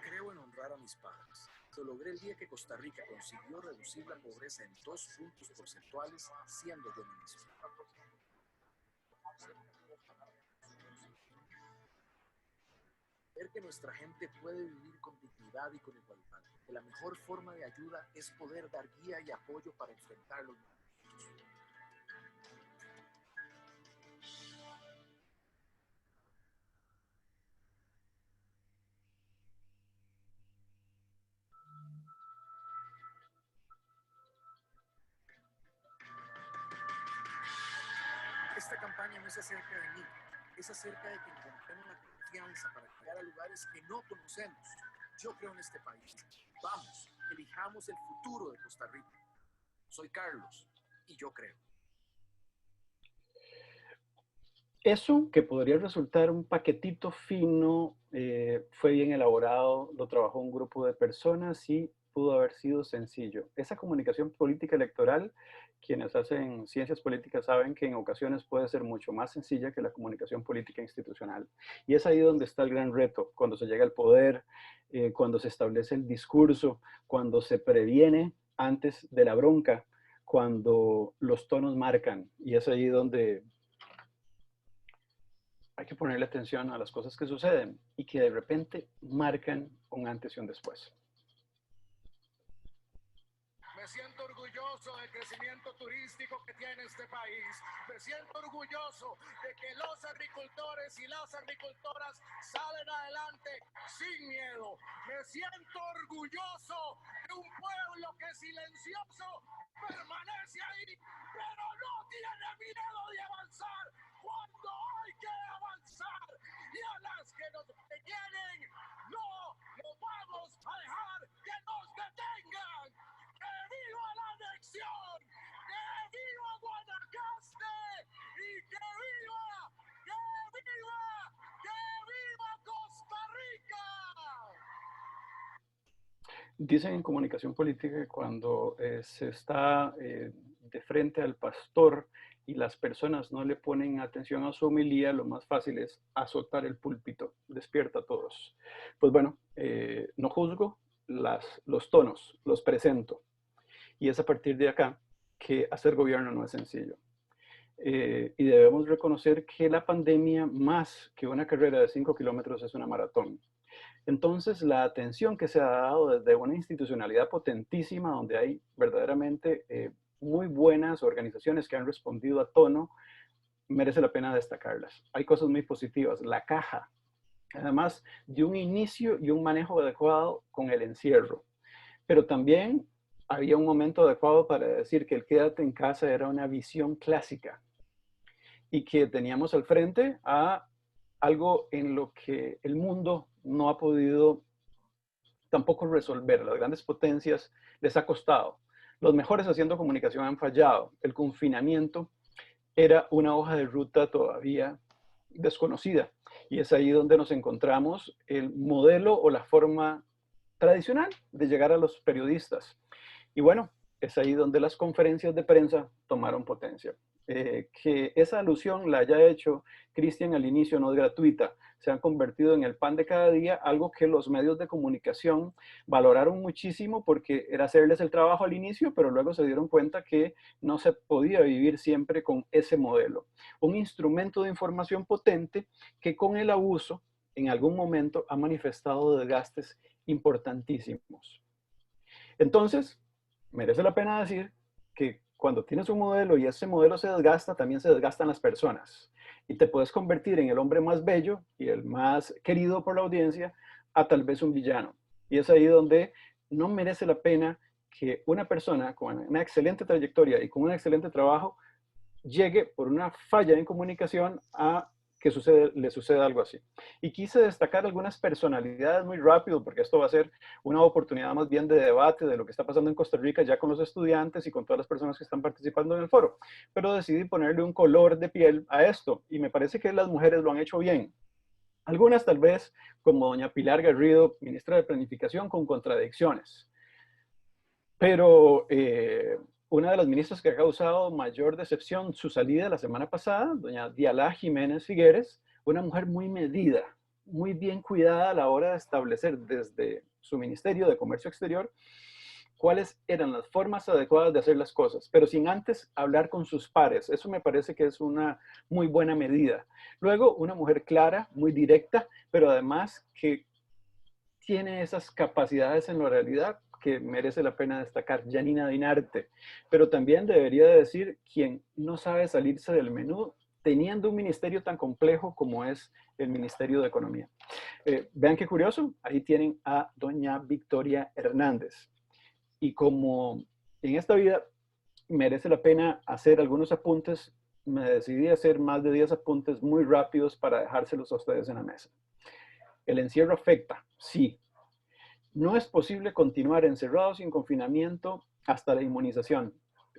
[SPEAKER 6] Creo en honrar a mis padres. Lo logré el día que Costa Rica consiguió reducir la pobreza en 2 puntos porcentuales, siendo yo ministro. Ver que nuestra gente puede vivir con dignidad y con igualdad. Que la mejor forma de ayuda es poder dar guía y apoyo para enfrentar los momentos. Esta campaña no es acerca de mí, es acerca de que encontremos la confianza para llegar a lugares que no conocemos. Yo creo en este país. Vamos, elijamos el futuro de Costa Rica. Soy Carlos y yo creo.
[SPEAKER 5] Eso que podría resultar un paquetito fino, fue bien elaborado, lo trabajó un grupo de personas y pudo haber sido sencillo. Esa comunicación política electoral, quienes hacen ciencias políticas saben que en ocasiones puede ser mucho más sencilla que la comunicación política institucional. Y es ahí donde está el gran reto, cuando se llega al poder, cuando se establece el discurso, cuando se previene antes de la bronca, cuando los tonos marcan. Y es ahí donde hay que ponerle atención a las cosas que suceden y que de repente marcan un antes y un después.
[SPEAKER 6] Me siento orgulloso del crecimiento turístico que tiene este país. Me siento orgulloso de que los agricultores y las agricultoras salen adelante sin miedo. Me siento orgulloso de un pueblo que silencioso permanece ahí, pero no tiene miedo de avanzar cuando hay que avanzar. Y a las que nos detienen, no los vamos a dejar que nos detengan. ¡Que viva la anexión! ¡Que viva Guanacaste! ¡Y que viva! Costa Rica!
[SPEAKER 5] Dicen en comunicación política que cuando se está de frente al pastor y las personas no le ponen atención a su homilía, lo más fácil es azotar el púlpito. Despierta a todos. Pues bueno, no juzgo los tonos, los presento. Y es a partir de acá que hacer gobierno no es sencillo. Y debemos reconocer que la pandemia, más que una carrera de 5 kilómetros, es una maratón. Entonces, la atención que se ha dado desde una institucionalidad potentísima, donde hay verdaderamente muy buenas organizaciones que han respondido a tono, merece la pena destacarlas. Hay cosas muy positivas. La caja, además de un inicio y un manejo adecuado con el encierro. Pero también había un momento adecuado para decir que el quédate en casa era una visión clásica y que teníamos al frente a algo en lo que el mundo no ha podido tampoco resolver. Las grandes potencias les ha costado. Los mejores haciendo comunicación han fallado. El confinamiento era una hoja de ruta todavía desconocida. Y es ahí donde nos encontramos el modelo o la forma tradicional de llegar a los periodistas. Y bueno, es ahí donde las conferencias de prensa tomaron potencia. Que esa alusión la haya hecho Cristian al inicio no es gratuita. Se han convertido en el pan de cada día, algo que los medios de comunicación valoraron muchísimo porque era hacerles el trabajo al inicio, pero luego se dieron cuenta que no se podía vivir siempre con ese modelo. Un instrumento de información potente que con el abuso en algún momento ha manifestado desgastes importantísimos. Entonces, merece la pena decir que cuando tienes un modelo y ese modelo se desgasta, también se desgastan las personas. Y te puedes convertir en el hombre más bello y el más querido por la audiencia a tal vez un villano. Y es ahí donde no merece la pena que una persona con una excelente trayectoria y con un excelente trabajo llegue por una falla en comunicación a que le suceda algo así. Y quise destacar algunas personalidades muy rápido, porque esto va a ser una oportunidad más bien de debate de lo que está pasando en Costa Rica ya con los estudiantes y con todas las personas que están participando en el foro. Pero decidí ponerle un color de piel a esto, y me parece que las mujeres lo han hecho bien. Algunas tal vez, como doña Pilar Garrido, ministra de Planificación, con contradicciones. Pero una de las ministras que ha causado mayor decepción su salida la semana pasada, doña Dialá Jiménez Figueres, una mujer muy medida, muy bien cuidada a la hora de establecer desde su Ministerio de Comercio Exterior cuáles eran las formas adecuadas de hacer las cosas, pero sin antes hablar con sus pares. Eso me parece que es una muy buena medida. Luego, una mujer clara, muy directa, pero además que tiene esas capacidades en la realidad que merece la pena destacar, Janina Dinarte, pero también debería decir quien no sabe salirse del menú teniendo un ministerio tan complejo como es el Ministerio de Economía. Vean qué curioso, ahí tienen a doña Victoria Hernández. Y como en esta vida merece la pena hacer algunos apuntes, me decidí a hacer más de 10 apuntes muy rápidos para dejárselos a ustedes en la mesa. El encierro afecta, sí. No es posible continuar encerrados sin confinamiento hasta la inmunización.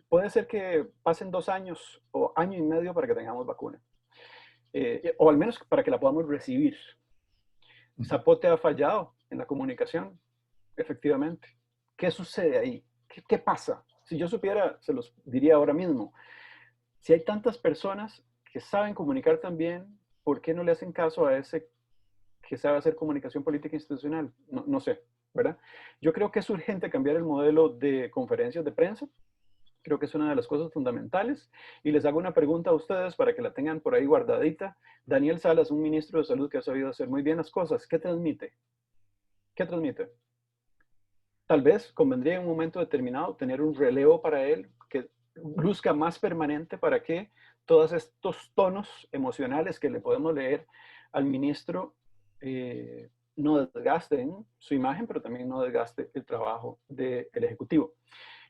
[SPEAKER 5] Puede ser que pasen 2 años o año y medio para que tengamos vacuna. O al menos para que la podamos recibir. Zapote ha fallado en la comunicación, efectivamente. ¿Qué sucede ahí? ¿Qué pasa? Si yo supiera, se los diría ahora mismo. Si hay tantas personas que saben comunicar tan bien, ¿por qué no le hacen caso a ese que sabe hacer comunicación política institucional? No sé, ¿verdad? Yo creo que es urgente cambiar el modelo de conferencias de prensa. Creo que es una de las cosas fundamentales. Y les hago una pregunta a ustedes para que la tengan por ahí guardadita. Daniel Salas, un ministro de Salud que ha sabido hacer muy bien las cosas, ¿qué transmite? ¿Qué transmite? Tal vez convendría en un momento determinado tener un relevo para él que luzca más permanente para que todos estos tonos emocionales que le podemos leer al ministro no desgasten su imagen, pero también no desgaste el trabajo del Ejecutivo.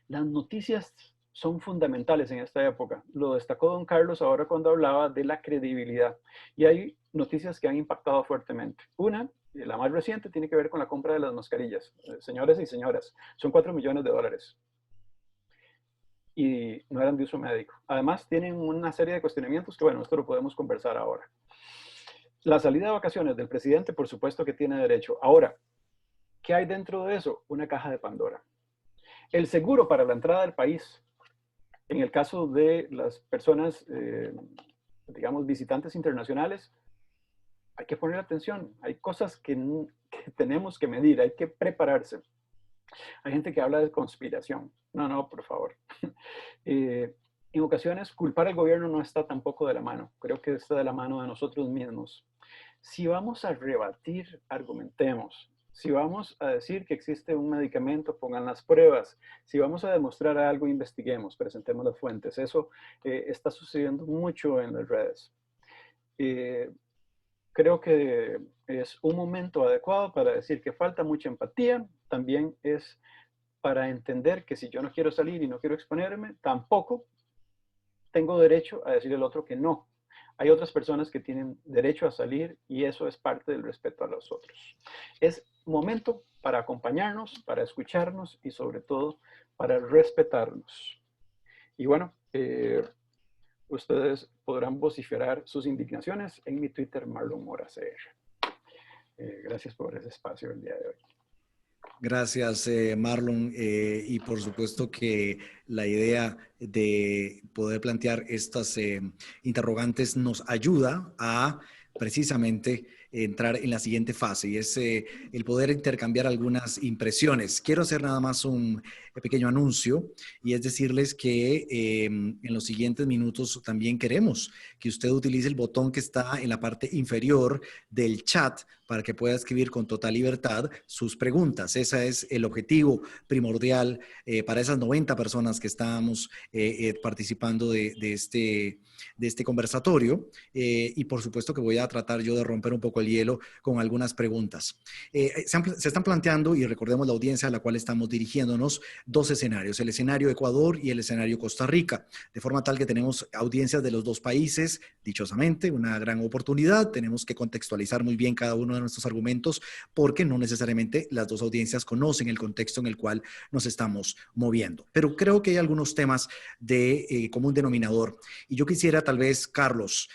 [SPEAKER 5] Las noticias son fundamentales en esta época. Lo destacó don Carlos ahora cuando hablaba de la credibilidad. Y hay noticias que han impactado fuertemente. Una, la más reciente, tiene que ver con la compra de las mascarillas. Señores y señoras, son $4 millones. Y no eran de uso médico. Además, tienen una serie de cuestionamientos que, bueno, esto lo podemos conversar ahora. La salida de vacaciones del presidente, por supuesto que tiene derecho. Ahora, ¿qué hay dentro de eso? Una caja de Pandora. El seguro para la entrada del país, en el caso de las personas, digamos, visitantes internacionales, hay que poner atención. Hay cosas que tenemos que medir, hay que prepararse. Hay gente que habla de conspiración. No, por favor. En ocasiones, culpar al gobierno no está tampoco de la mano. Creo que está de la mano de nosotros mismos. Si vamos a rebatir, argumentemos. Si vamos a decir que existe un medicamento, pongan las pruebas. Si vamos a demostrar algo, investiguemos, presentemos las fuentes. Eso está sucediendo mucho en las redes. Creo que es un momento adecuado para decir que falta mucha empatía. También es para entender que si yo no quiero salir y no quiero exponerme, tampoco tengo derecho a decirle al otro que no. Hay otras personas que tienen derecho a salir y eso es parte del respeto a los otros. Es momento para acompañarnos, para escucharnos y sobre todo para respetarnos. Y bueno, ustedes podrán vociferar sus indignaciones en mi Twitter, Marlon Mora CR. Gracias por ese espacio el día de hoy.
[SPEAKER 1] Gracias, Marlon. Y por supuesto que la idea de poder plantear estas interrogantes nos ayuda a precisamente entrar en la siguiente fase y es el poder intercambiar algunas impresiones. Quiero hacer nada más un pequeño anuncio y es decirles que en los siguientes minutos también queremos que usted utilice el botón que está en la parte inferior del chat para que pueda escribir con total libertad sus preguntas. Ese es el objetivo primordial para esas 90 personas que estábamos participando de este conversatorio y por supuesto que voy a tratar yo de romper un poco el hielo con algunas preguntas. Se están planteando, y recordemos la audiencia a la cual estamos dirigiéndonos, dos escenarios, el escenario Ecuador y el escenario Costa Rica, de forma tal que tenemos audiencias de los dos países, dichosamente, una gran oportunidad. Tenemos que contextualizar muy bien cada uno de nuestros argumentos porque no necesariamente las dos audiencias conocen el contexto en el cual nos estamos moviendo. Pero creo que hay algunos temas de común denominador. Y yo quisiera tal vez, Carlos,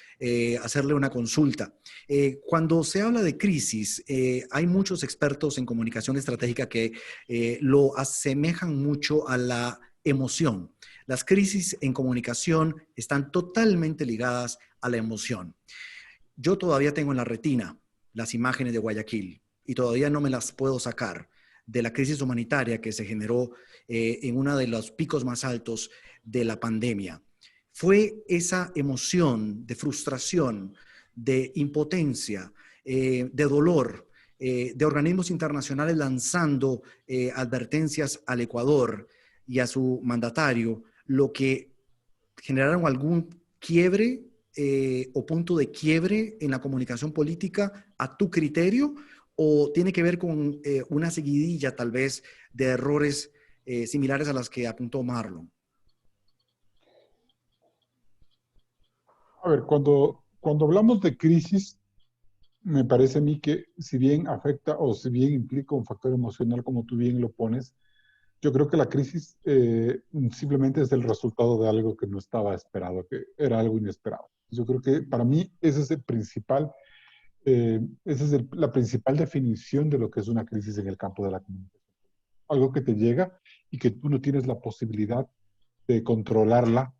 [SPEAKER 1] hacerle una consulta. Cuando se habla de crisis, hay muchos expertos en comunicación estratégica que lo asemejan mucho a la emoción. Las crisis en comunicación están totalmente ligadas a la emoción. Yo todavía tengo en la retina las imágenes de Guayaquil y todavía no me las puedo sacar de la crisis humanitaria que se generó en uno de los picos más altos de la pandemia. Fue esa emoción de frustración, de impotencia, de dolor, de organismos internacionales lanzando advertencias al Ecuador y a su mandatario, lo que generaron algún quiebre o punto de quiebre en la comunicación política a tu criterio, o tiene que ver con una seguidilla tal vez de errores similares a las que apuntó Marlon?
[SPEAKER 4] A ver, cuando hablamos de crisis, me parece a mí que si bien afecta o si bien implica un factor emocional, como tú bien lo pones, yo creo que la crisis simplemente es el resultado de algo que no estaba esperado, que era algo inesperado. Yo creo que para mí ese es el principal, esa es la principal definición de lo que es una crisis en el campo de la comunicación. Algo que te llega y que tú no tienes la posibilidad de controlarla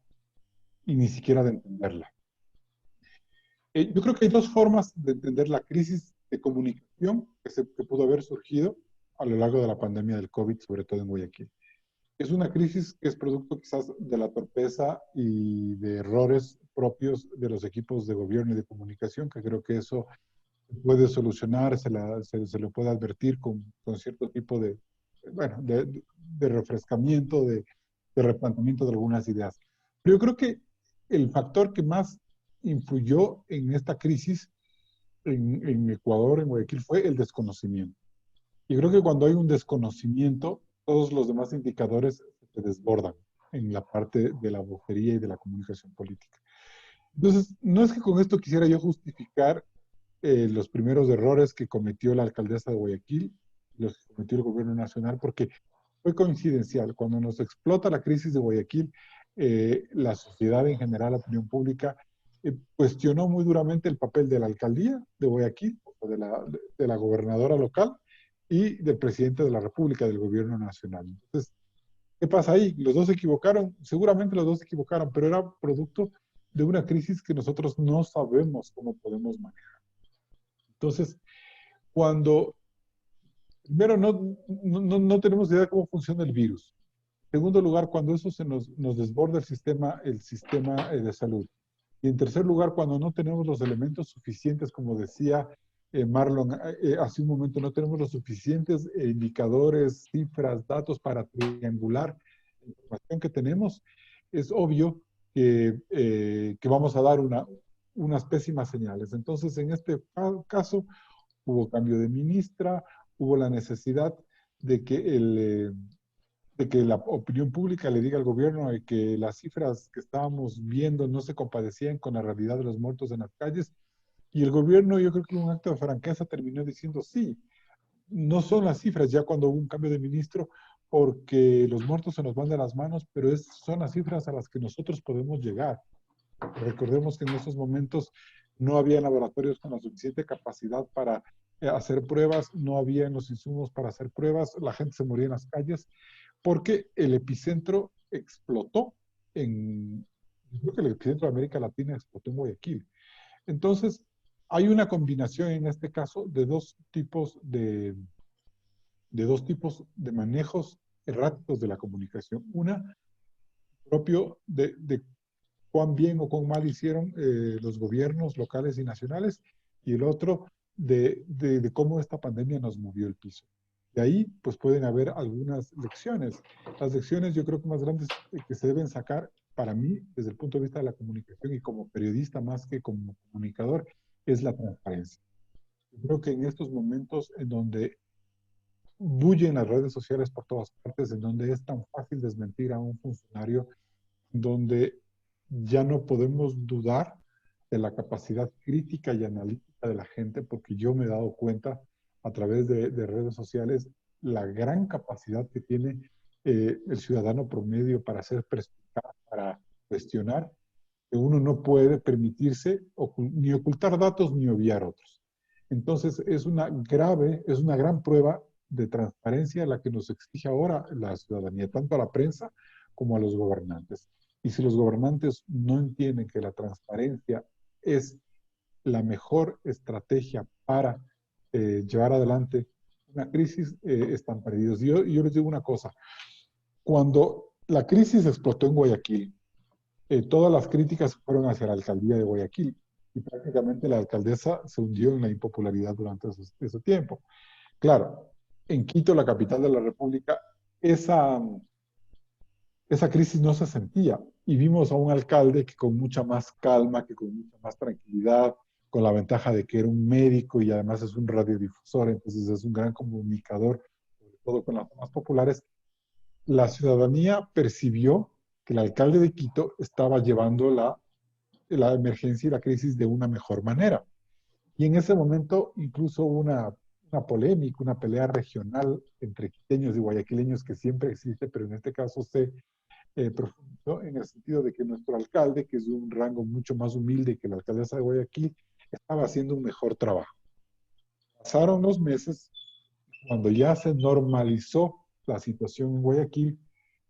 [SPEAKER 4] y ni siquiera de entenderla. Yo creo que hay dos formas de entender la crisis de comunicación que pudo haber surgido a lo largo de la pandemia del COVID, sobre todo en Guayaquil. Es una crisis que es producto quizás de la torpeza y de errores propios de los equipos de gobierno y de comunicación, que creo que eso se puede solucionar, se le puede advertir con cierto tipo de, bueno, de refrescamiento, de replanteamiento de algunas ideas. Pero yo creo que el factor que más influyó en esta crisis en Ecuador, en Guayaquil, fue el desconocimiento. Y creo que cuando hay un desconocimiento, todos los demás indicadores se desbordan en la parte de la vocería y de la comunicación política. Entonces, no es que con esto quisiera yo justificar los primeros errores que cometió la alcaldesa de Guayaquil, los que cometió el gobierno nacional, porque fue coincidencial. Cuando nos explota la crisis de Guayaquil, la sociedad en general, la opinión pública, cuestionó muy duramente el papel de la alcaldía de Guayaquil, de la gobernadora local y del presidente de la República, del gobierno nacional. Entonces, ¿qué pasa ahí? Los dos se equivocaron, seguramente los dos se equivocaron, pero era producto de una crisis que nosotros no sabemos cómo podemos manejar. Entonces, primero, no tenemos idea de cómo funciona el virus. En segundo lugar, cuando eso nos desborda el sistema de salud. Y en tercer lugar, cuando no tenemos los elementos suficientes, como decía Marlon hace un momento, no tenemos los suficientes indicadores, cifras, datos para triangular la información que tenemos, es obvio que vamos a dar unas pésimas señales. Entonces, en este caso, hubo cambio de ministra, hubo la necesidad de que la opinión pública le diga al gobierno que las cifras que estábamos viendo no se compadecían con la realidad de los muertos en las calles. Y el gobierno, yo creo que en un acto de franqueza terminó diciendo, sí, no son las cifras ya cuando hubo un cambio de ministro, porque los muertos se nos van de las manos, pero son las cifras a las que nosotros podemos llegar. Recordemos que en esos momentos no había laboratorios con la suficiente capacidad para hacer pruebas, no había los insumos para hacer pruebas, la gente se moría en las calles, porque el epicentro explotó yo creo que el epicentro de América Latina explotó en Guayaquil. Entonces, hay una combinación en este caso de dos tipos de manejos erráticos de la comunicación. Una, propio de cuán bien o cuán mal hicieron los gobiernos locales y nacionales, y el otro de cómo esta pandemia nos movió el piso. De ahí, pues pueden haber algunas lecciones. Las lecciones yo creo que más grandes que se deben sacar para mí, desde el punto de vista de la comunicación y como periodista más que como comunicador, es la transparencia. Yo creo que en estos momentos en donde bullen las redes sociales por todas partes, en donde es tan fácil desmentir a un funcionario, donde ya no podemos dudar de la capacidad crítica y analítica de la gente, porque yo me he dado cuenta a través de redes sociales la gran capacidad que tiene el ciudadano promedio para ser perspicaz, para cuestionar, que uno no puede permitirse ni ocultar datos ni obviar otros. Entonces es una gran prueba de transparencia la que nos exige ahora la ciudadanía, tanto a la prensa como a los gobernantes. Y si los gobernantes no entienden que la transparencia es la mejor estrategia para llevar adelante una crisis, están perdidos. Yo les digo una cosa, cuando la crisis explotó en Guayaquil, todas las críticas fueron hacia la alcaldía de Guayaquil y prácticamente la alcaldesa se hundió en la impopularidad durante ese tiempo. Claro, en Quito, la capital de la República, esa crisis no se sentía y vimos a un alcalde que con mucha más calma, que con mucha más tranquilidad, con la ventaja de que era un médico y además es un radiodifusor, entonces es un gran comunicador, sobre todo con las zonas populares, la ciudadanía percibió que el alcalde de Quito estaba llevando la emergencia y la crisis de una mejor manera. Y en ese momento incluso una polémica, una pelea regional entre quiteños y guayaquileños que siempre existe, pero en este caso se profundizó en el sentido de que nuestro alcalde, que es de un rango mucho más humilde que la alcaldesa de Guayaquil, estaba haciendo un mejor trabajo. Pasaron los meses cuando ya se normalizó la situación en Guayaquil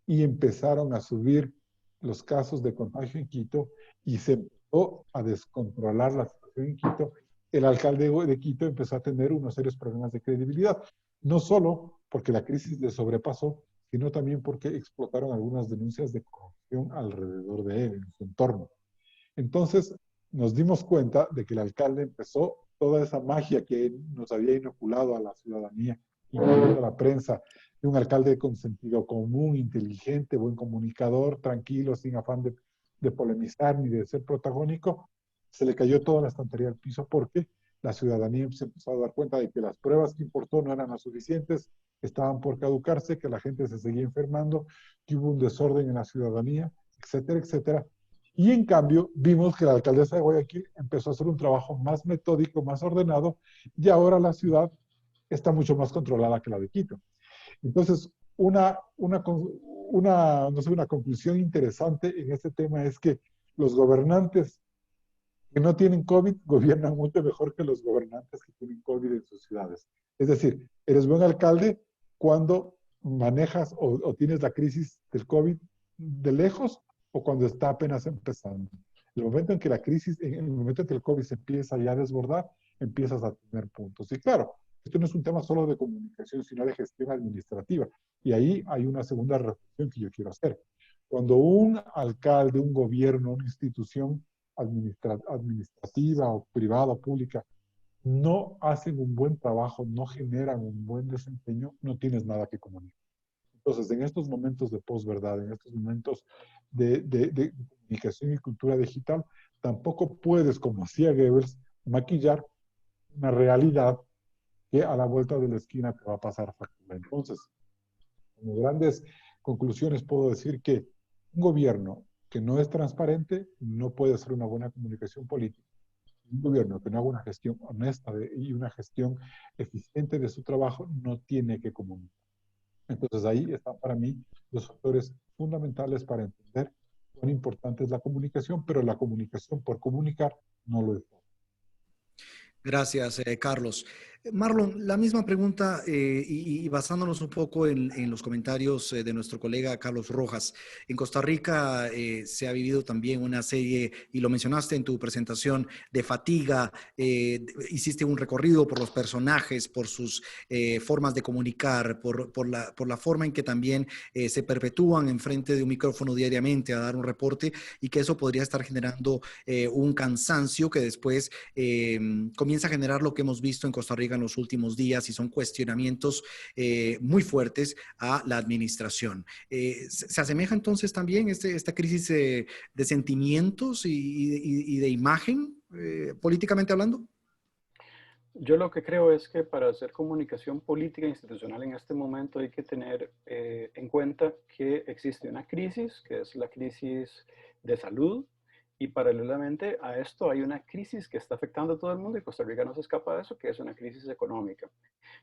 [SPEAKER 4] y empezaron a subir los casos de contagio en Quito y se empezó a descontrolar la situación en Quito, el alcalde de Quito empezó a tener unos serios problemas de credibilidad. No solo porque la crisis le sobrepasó, sino también porque explotaron algunas denuncias de corrupción alrededor de él, en su entorno. Entonces, nos dimos cuenta de que el alcalde empezó toda esa magia que nos había inoculado a la ciudadanía, incluyendo a la prensa, de un alcalde con sentido común, inteligente, buen comunicador, tranquilo, sin afán de polemizar ni de ser protagónico, se le cayó toda la estantería al piso porque la ciudadanía se empezó a dar cuenta de que las pruebas que importó no eran las suficientes, estaban por caducarse, que la gente se seguía enfermando, que hubo un desorden en la ciudadanía, etcétera, etcétera. Y en cambio, vimos que la alcaldesa de Guayaquil empezó a hacer un trabajo más metódico, más ordenado, y ahora la ciudad está mucho más controlada que la de Quito. Entonces, una conclusión interesante en este tema es que los gobernantes que no tienen COVID gobiernan mucho mejor que los gobernantes que tienen COVID en sus ciudades. Es decir, eres buen alcalde cuando manejas o tienes la crisis del COVID de lejos o cuando está apenas empezando. El momento en que la crisis, en el momento en que el COVID se empieza ya a desbordar, empiezas a tener puntos. Y claro, esto no es un tema solo de comunicación, sino de gestión administrativa. Y ahí hay una segunda reflexión que yo quiero hacer. Cuando un alcalde, un gobierno, una institución administrativa o privada o pública no hacen un buen trabajo, no generan un buen desempeño, no tienes nada que comunicar. Entonces, en estos momentos de posverdad, en estos momentos de comunicación y cultura digital, tampoco puedes, como hacía Goebbels, maquillar una realidad que a la vuelta de la esquina te va a pasar factura. Entonces, como grandes conclusiones puedo decir que un gobierno que no es transparente no puede hacer una buena comunicación política. Un gobierno que no haga una gestión honesta y una gestión eficiente de su trabajo no tiene que comunicar. Entonces ahí están para mí los factores fundamentales para entender cuán importante es la comunicación, pero la comunicación por comunicar no lo es.
[SPEAKER 1] Gracias, Carlos. Marlon, la misma pregunta y basándonos un poco en los comentarios de nuestro colega Carlos Rojas. En Costa Rica se ha vivido también una serie, y lo mencionaste en tu presentación, de fatiga. Hiciste un recorrido por los personajes, por sus formas de comunicar, por la forma en que también se perpetúan enfrente de un micrófono diariamente a dar un reporte, y que eso podría estar generando un cansancio que después comienza a generar lo que hemos visto en Costa Rica en los últimos días, y son cuestionamientos muy fuertes a la administración. ¿Se asemeja entonces también esta crisis de sentimientos y de imagen, políticamente hablando?
[SPEAKER 5] Yo lo que creo es que para hacer comunicación política e institucional en este momento hay que tener en cuenta que existe una crisis, que es la crisis de salud, y paralelamente a esto hay una crisis que está afectando a todo el mundo y Costa Rica no se escapa de eso, que es una crisis económica.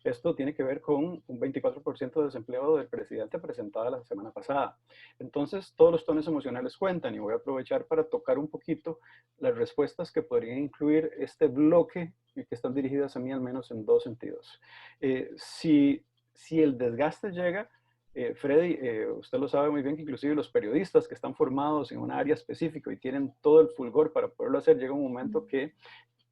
[SPEAKER 5] Esto tiene que ver con un 24% de desempleo del presidente presentada la semana pasada. Entonces, todos los tonos emocionales cuentan, y voy a aprovechar para tocar un poquito las respuestas que podrían incluir este bloque y que están dirigidas a mí al menos en dos sentidos. Si el desgaste llega, Freddy, usted lo sabe muy bien que inclusive los periodistas que están formados en un área específica y tienen todo el fulgor para poderlo hacer, llega un momento que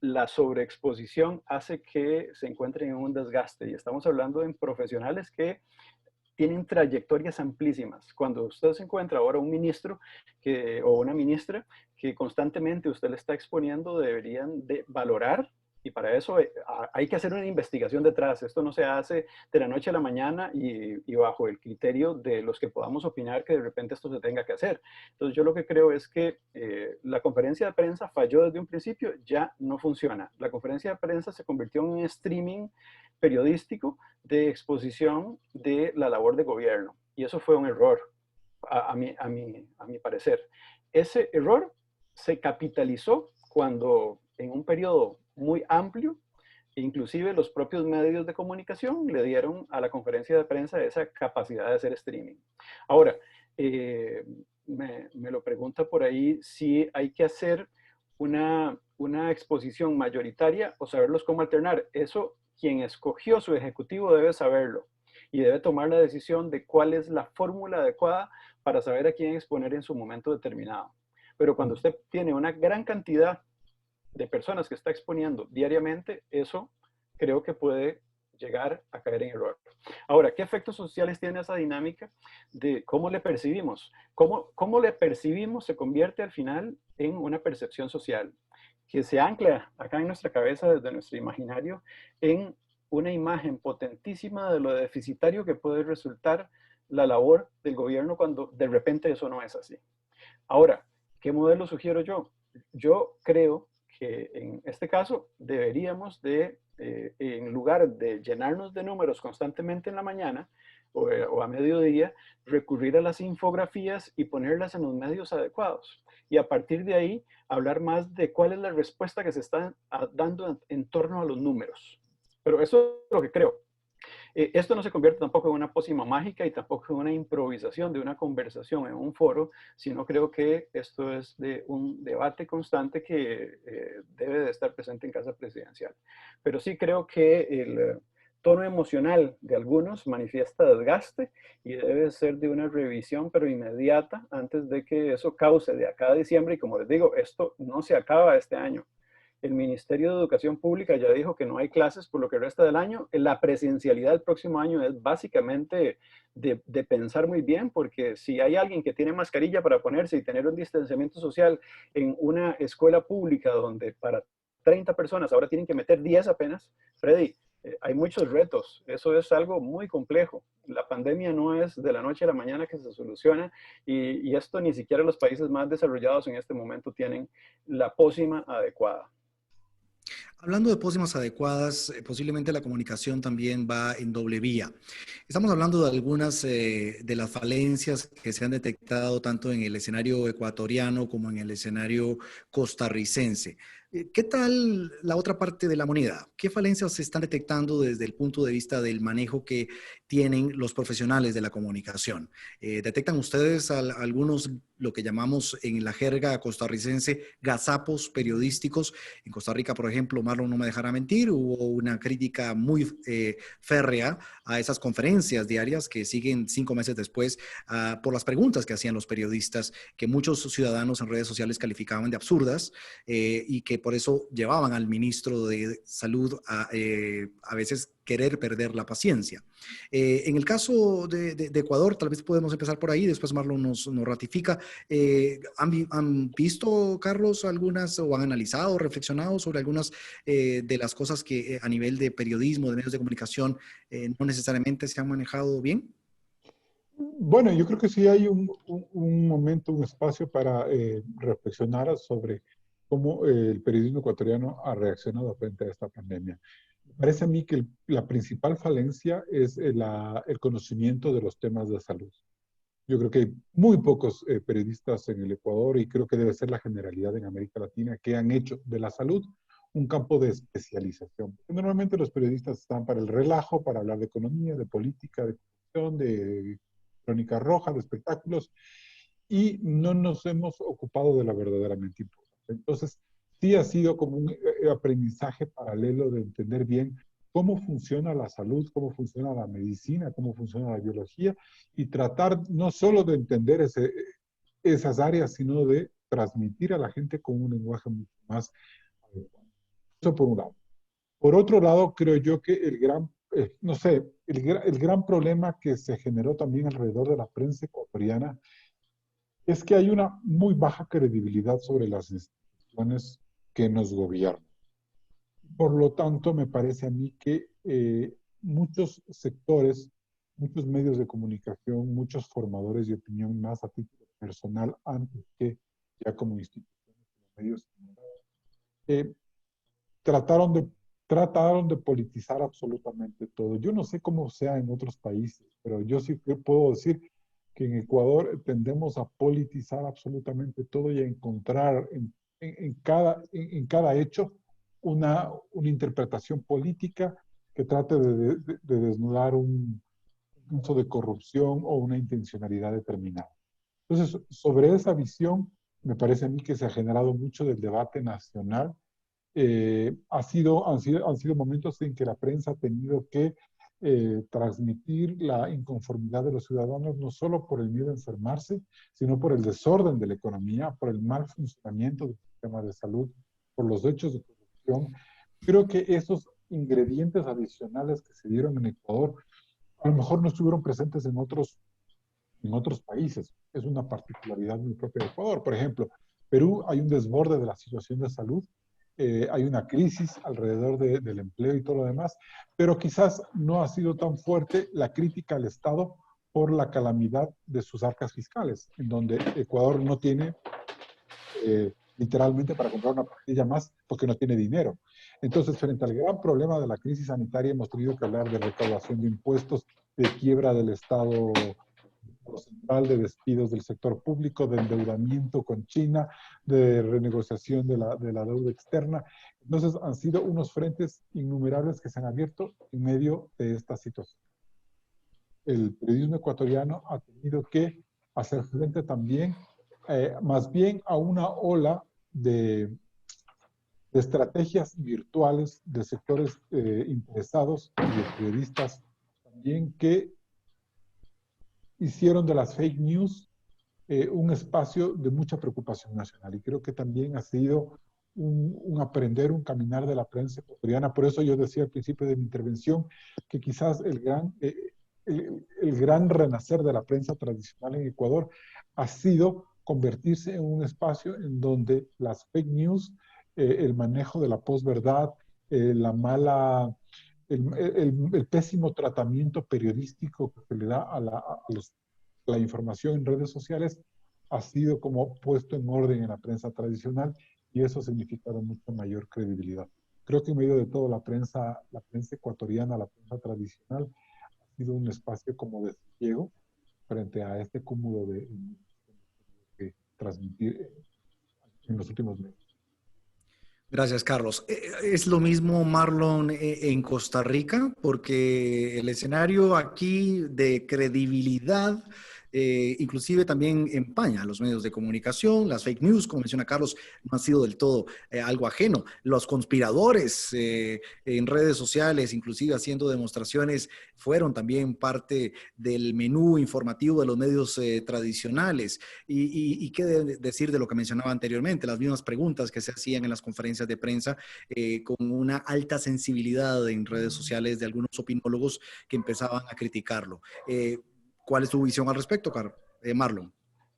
[SPEAKER 5] la sobreexposición hace que se encuentren en un desgaste. Y estamos hablando de profesionales que tienen trayectorias amplísimas. Cuando usted se encuentra ahora un ministro o una ministra que constantemente usted le está exponiendo, deberían de valorar, y para eso hay que hacer una investigación detrás. Esto no se hace de la noche a la mañana y bajo el criterio de los que podamos opinar que de repente esto se tenga que hacer. Entonces yo lo que creo es que la conferencia de prensa falló desde un principio, ya no funciona. La conferencia de prensa se convirtió en un streaming periodístico de exposición de la labor de gobierno. Y eso fue un error, a mi parecer. Ese error se capitalizó cuando en un periodo muy amplio, inclusive los propios medios de comunicación le dieron a la conferencia de prensa esa capacidad de hacer streaming. Ahora, me lo pregunta por ahí si hay que hacer una exposición mayoritaria o saberlos cómo alternar. Eso, quien escogió su ejecutivo debe saberlo y debe tomar la decisión de cuál es la fórmula adecuada para saber a quién exponer en su momento determinado. Pero cuando usted tiene una gran cantidad de personas que está exponiendo diariamente, eso creo que puede llegar a caer en error. Ahora, ¿qué efectos sociales tiene esa dinámica de cómo le percibimos? ¿Cómo le percibimos se convierte al final en una percepción social que se ancla acá en nuestra cabeza, desde nuestro imaginario, en una imagen potentísima de lo deficitario que puede resultar la labor del gobierno cuando de repente eso no es así? Ahora, ¿qué modelo sugiero yo? Yo creo que en este caso deberíamos de, en lugar de llenarnos de números constantemente en la mañana o a mediodía, recurrir a las infografías y ponerlas en los medios adecuados. Y a partir de ahí, hablar más de cuál es la respuesta que se está dando en torno a los números. Pero eso es lo que creo. Esto no se convierte tampoco en una pócima mágica y tampoco en una improvisación de una conversación en un foro, sino creo que esto es de un debate constante que debe de estar presente en Casa Presidencial. Pero sí creo que el tono emocional de algunos manifiesta desgaste y debe ser de una revisión pero inmediata antes de que eso cause de acá a diciembre. Y como les digo, esto no se acaba este año. El Ministerio de Educación Pública ya dijo que no hay clases por lo que resta del año. La presencialidad el próximo año es básicamente de pensar muy bien, porque si hay alguien que tiene mascarilla para ponerse y tener un distanciamiento social en una escuela pública donde para 30 personas ahora tienen que meter 10 apenas, Freddy, hay muchos retos. Eso es algo muy complejo. La pandemia no es de la noche a la mañana que se soluciona y esto ni siquiera los países más desarrollados en este momento tienen la pócima adecuada.
[SPEAKER 1] Hablando de pócimas adecuadas, posiblemente la comunicación también va en doble vía. Estamos hablando de algunas de las falencias que se han detectado tanto en el escenario ecuatoriano como en el escenario costarricense. ¿Qué tal la otra parte de la moneda? ¿Qué falencias se están detectando desde el punto de vista del manejo que tienen los profesionales de la comunicación? ¿Detectan ustedes algunos, lo que llamamos en la jerga costarricense, gazapos periodísticos? En Costa Rica, por ejemplo, Marlon no me dejará mentir, hubo una crítica muy férrea a esas conferencias diarias que siguen 5 meses después por las preguntas que hacían los periodistas, que muchos ciudadanos en redes sociales calificaban de absurdas y que por eso llevaban al ministro de Salud a veces querer perder la paciencia. En el caso de Ecuador, tal vez podemos empezar por ahí, después Marlon nos ratifica. ¿Han visto, Carlos, algunas o han analizado, reflexionado sobre algunas de las cosas que a nivel de periodismo, de medios de comunicación, no necesariamente se han manejado bien?
[SPEAKER 4] Bueno, yo creo que sí hay un momento, un espacio para reflexionar sobre cómo el periodismo ecuatoriano ha reaccionado frente a esta pandemia. Me parece a mí que la principal falencia es el conocimiento de los temas de salud. Yo creo que hay muy pocos periodistas en el Ecuador, y creo que debe ser la generalidad en América Latina, que han hecho de la salud un campo de especialización. Normalmente los periodistas están para el relajo, para hablar de economía, de política, de corrupción, de crónica roja, de espectáculos, y no nos hemos ocupado de la verdaderamente importante. Entonces, sí ha sido como un aprendizaje paralelo de entender bien cómo funciona la salud, cómo funciona la medicina, cómo funciona la biología, y tratar no solo de entender esas áreas, sino de transmitir a la gente con un lenguaje mucho más adecuado. Eso por un lado. Por otro lado, creo yo que no sé, el gran problema que se generó también alrededor de la prensa ecuatoriana es que hay una muy baja credibilidad sobre las instituciones que nos gobiernan. Por lo tanto, me parece a mí que muchos sectores, muchos medios de comunicación, muchos formadores de opinión más a título personal antes que ya como instituciones, como medios, eh, trataron de, trataron de politizar absolutamente todo. Yo no sé cómo sea en otros países, pero yo sí que puedo decir que en Ecuador tendemos a politizar absolutamente todo y a encontrar en cada hecho una interpretación política que trate de desnudar un uso de corrupción o una intencionalidad determinada. Entonces, sobre esa visión, me parece a mí que se ha generado mucho del debate nacional. Han sido momentos en que la prensa ha tenido que transmitir la inconformidad de los ciudadanos, no solo por el miedo a enfermarse, sino por el desorden de la economía, por el mal funcionamiento del sistema de salud, por los hechos de corrupción. Creo que esos ingredientes adicionales que se dieron en Ecuador a lo mejor no estuvieron presentes en otros países. Es una particularidad muy propia de Ecuador. Por ejemplo, Perú hay un desborde de la situación de salud, hay una crisis alrededor del empleo y todo lo demás, pero quizás no ha sido tan fuerte la crítica al Estado por la calamidad de sus arcas fiscales, en donde Ecuador no tiene literalmente para comprar una pastilla más porque no tiene dinero. Entonces, frente al gran problema de la crisis sanitaria, hemos tenido que hablar de recaudación de impuestos, de quiebra del Estado central, de despidos del sector público, de endeudamiento con China, de renegociación de la deuda externa. Entonces, han sido unos frentes innumerables que se han abierto en medio de esta situación. El periodismo ecuatoriano ha tenido que hacer frente también, más bien a una ola de estrategias virtuales de sectores interesados y de periodistas también que hicieron de las fake news un espacio de mucha preocupación nacional. Y creo que también ha sido un aprender, un caminar de la prensa ecuatoriana. Por eso yo decía al principio de mi intervención que quizás el gran renacer de la prensa tradicional en Ecuador ha sido convertirse en un espacio en donde las fake news, el manejo de la posverdad, la mala, el pésimo tratamiento periodístico que se le da a la información en redes sociales ha sido como puesto en orden en la prensa tradicional, y eso ha significado mucha mayor credibilidad. Creo que en medio de todo la prensa ecuatoriana, la prensa tradicional, ha sido un espacio como de ciego frente a este cúmulo de transmitir en los últimos meses.
[SPEAKER 1] Gracias, Carlos. ¿Es lo mismo, Marlon, en Costa Rica? Porque el escenario aquí de credibilidad, inclusive también empaña a los medios de comunicación, las fake news, como menciona Carlos, no han sido del todo algo ajeno. Los conspiradores en redes sociales, inclusive haciendo demostraciones, fueron también parte del menú informativo de los medios tradicionales. Y qué decir de lo que mencionaba anteriormente, las mismas preguntas que se hacían en las conferencias de prensa con una alta sensibilidad en redes sociales de algunos opinólogos que empezaban a criticarlo. ¿Cuál es tu visión al respecto, Marlon?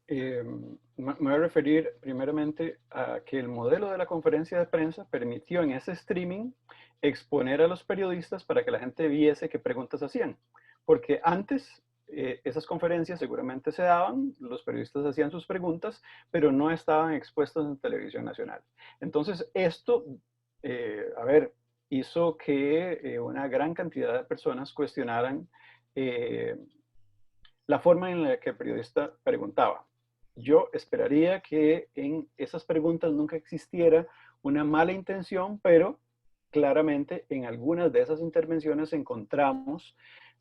[SPEAKER 5] Me voy a referir primeramente a que el modelo de la conferencia de prensa permitió en ese streaming exponer a los periodistas para que la gente viese qué preguntas hacían. Porque antes esas conferencias seguramente se daban, los periodistas hacían sus preguntas, pero no estaban expuestos en televisión nacional. Entonces esto, hizo que una gran cantidad de personas cuestionaran la forma en la que el periodista preguntaba. Yo esperaría que en esas preguntas nunca existiera una mala intención, pero claramente en algunas de esas intervenciones encontramos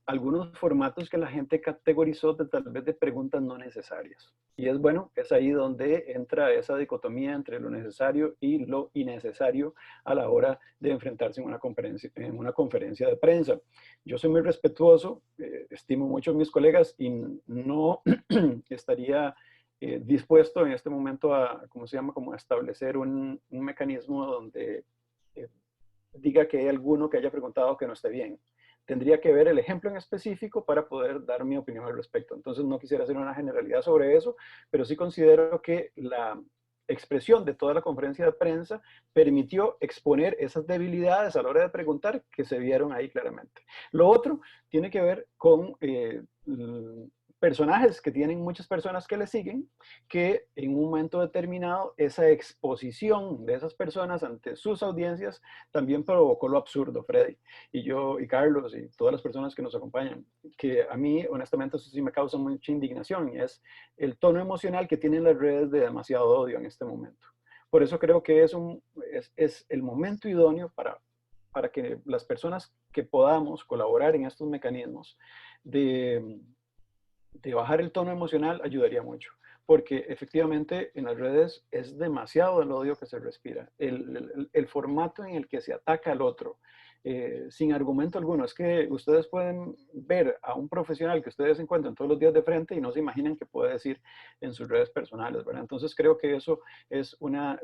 [SPEAKER 5] algunos formatos que la gente categorizó de tal vez de preguntas no necesarias. Y es bueno, es ahí donde entra esa dicotomía entre lo necesario y lo innecesario a la hora de enfrentarse en una conferencia de prensa. Yo soy muy respetuoso, estimo mucho a mis colegas y no estaría dispuesto en este momento a, ¿cómo se llama?, como a establecer un mecanismo donde diga que hay alguno que haya preguntado que no esté bien. Tendría que ver el ejemplo en específico para poder dar mi opinión al respecto. Entonces no quisiera hacer una generalidad sobre eso, pero sí considero que la expresión de toda la conferencia de prensa permitió exponer esas debilidades a la hora de preguntar que se vieron ahí claramente. Lo otro tiene que ver con personajes que tienen muchas personas que le siguen, que en un momento determinado esa exposición de esas personas ante sus audiencias también provocó lo absurdo, Freddy, y yo, y Carlos, y todas las personas que nos acompañan, que a mí, honestamente, eso sí me causa mucha indignación, y es el tono emocional que tienen las redes de demasiado odio en este momento. Por eso creo que es el momento idóneo para que las personas que podamos colaborar en estos mecanismos de bajar el tono emocional ayudaría mucho, porque efectivamente en las redes es demasiado el odio que se respira, el formato en el que se ataca al otro, sin argumento alguno. Es que ustedes pueden ver a un profesional que ustedes encuentran todos los días de frente y no se imaginan qué puede decir en sus redes personales, ¿verdad? Entonces creo que eso es una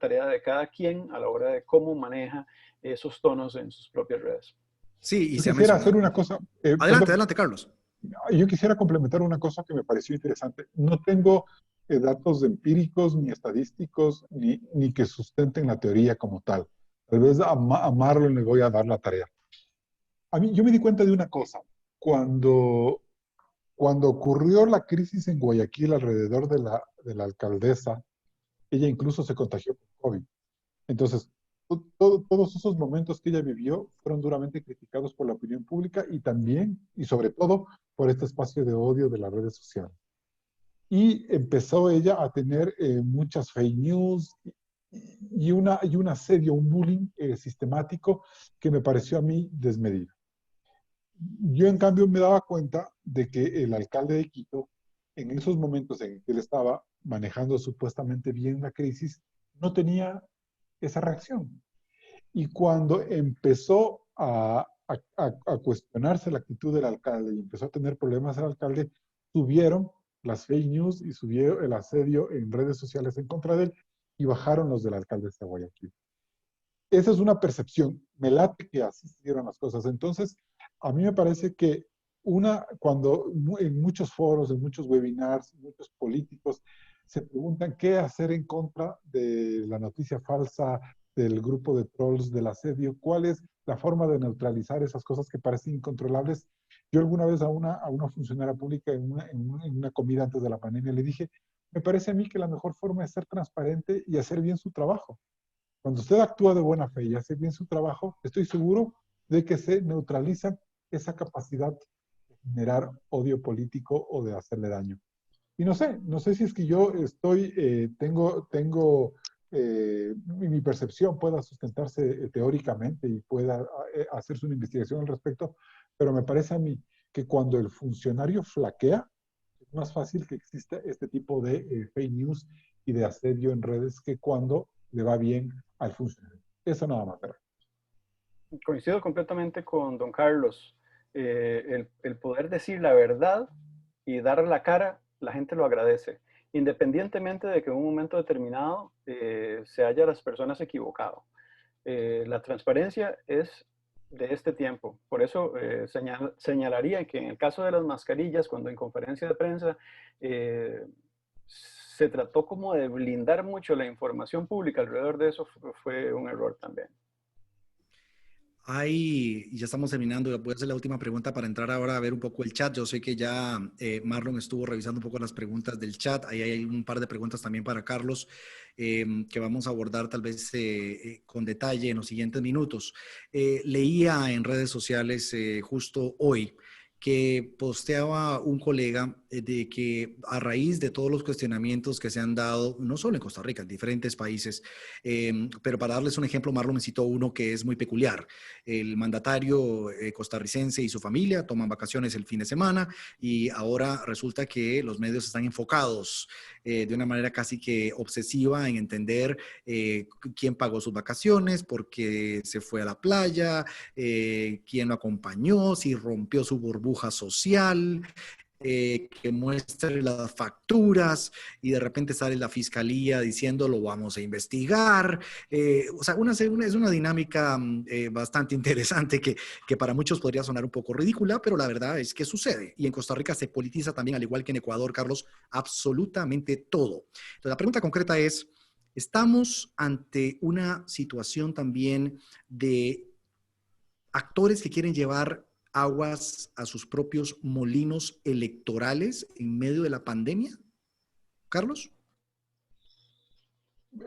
[SPEAKER 5] tarea de cada quien a la hora de cómo maneja esos tonos en sus propias redes.
[SPEAKER 1] Sí, y
[SPEAKER 4] Yo
[SPEAKER 1] se ha
[SPEAKER 4] quisiera
[SPEAKER 1] mencionado.
[SPEAKER 4] hacer una cosa.
[SPEAKER 1] Adelante, adelante, Carlos.
[SPEAKER 4] Yo quisiera complementar una cosa que me pareció interesante. No tengo datos empíricos, ni estadísticos, ni que sustenten la teoría como tal. Tal vez a Marlon le voy a dar la tarea. Yo me di cuenta de una cosa. Cuando ocurrió la crisis en Guayaquil alrededor de la alcaldesa, ella incluso se contagió con COVID. Entonces, todos esos momentos que ella vivió fueron duramente criticados por la opinión pública y también, y sobre todo, por este espacio de odio de las redes sociales. Y empezó ella a tener muchas fake news y un asedio, un bullying sistemático que me pareció a mí desmedido. Yo, en cambio, me daba cuenta de que el alcalde de Quito, en esos momentos en que él estaba manejando supuestamente bien la crisis, no tenía esa reacción. Y cuando empezó a cuestionarse la actitud del alcalde y empezó a tener problemas el alcalde, subieron las fake news y subió el asedio en redes sociales en contra de él y bajaron los del alcalde de Guayaquil. Esa es una percepción, me late que así siguieron las cosas. Entonces, a mí me parece que cuando en muchos foros, en muchos webinars, muchos políticos se preguntan qué hacer en contra de la noticia falsa, del grupo de trolls, del asedio, cuál es la forma de neutralizar esas cosas que parecen incontrolables. Yo alguna vez a una funcionaria pública en una comida antes de la pandemia le dije, me parece a mí que la mejor forma es ser transparente y hacer bien su trabajo. Cuando usted actúa de buena fe y hace bien su trabajo, estoy seguro de que se neutraliza esa capacidad de generar odio político o de hacerle daño. Y no sé si es que yo tengo mi percepción pueda sustentarse teóricamente y pueda hacerse una investigación al respecto, pero me parece a mí que cuando el funcionario flaquea, es más fácil que exista este tipo de fake news y de asedio en redes que cuando le va bien al funcionario. Eso nada más.
[SPEAKER 5] Coincido completamente con don Carlos. El poder decir la verdad y dar la cara, la gente lo agradece, independientemente de que en un momento determinado se haya las personas equivocado. La transparencia es de este tiempo. Por eso señalaría que en el caso de las mascarillas, cuando en conferencia de prensa se trató como de blindar mucho la información pública alrededor de eso, fue un error también.
[SPEAKER 1] Ya estamos terminando, voy a hacer la última pregunta para entrar ahora a ver un poco el chat. Yo sé que ya Marlon estuvo revisando un poco las preguntas del chat. Ahí hay un par de preguntas también para Carlos que vamos a abordar tal vez con detalle en los siguientes minutos. Leía en redes sociales justo hoy que posteaba un colega de que a raíz de todos los cuestionamientos que se han dado, no solo en Costa Rica, en diferentes países, pero para darles un ejemplo, Marlon me citó uno que es muy peculiar. El mandatario costarricense y su familia toman vacaciones el fin de semana y ahora resulta que los medios están enfocados de una manera casi que obsesiva en entender quién pagó sus vacaciones, por qué se fue a la playa, quién lo acompañó, si rompió su burbuja social, que muestre las facturas y de repente sale la fiscalía diciendo lo vamos a investigar. O sea, es una dinámica bastante interesante que para muchos podría sonar un poco ridícula, pero la verdad es que sucede. Y en Costa Rica se politiza también, al igual que en Ecuador, Carlos, absolutamente todo. Entonces, la pregunta concreta es, ¿estamos ante una situación también de actores que quieren llevar aguas a sus propios molinos electorales en medio de la pandemia? Carlos.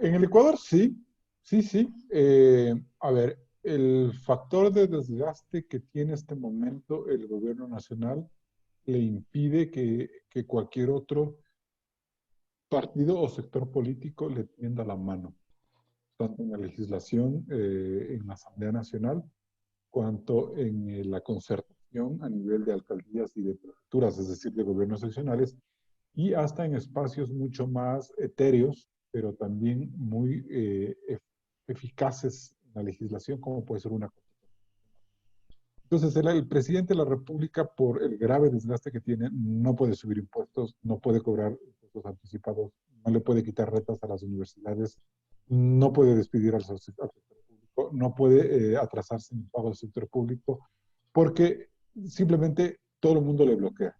[SPEAKER 4] En el Ecuador sí, sí. A ver, el factor de desgaste que tiene este momento el gobierno nacional le impide que cualquier otro partido o sector político le tienda la mano, tanto en la legislación, en la Asamblea Nacional, cuanto en la concertación a nivel de alcaldías y de prefecturas, es decir, de gobiernos seccionales, y hasta en espacios mucho más etéreos, pero también muy eficaces en la legislación, como puede ser una constitución. Entonces, el presidente de la República, por el grave desgaste que tiene, no puede subir impuestos, no puede cobrar impuestos anticipados, no le puede quitar retas a las universidades, no puede despedir al sector público, no puede atrasarse en el pago del sector público, porque simplemente todo el mundo le bloquea.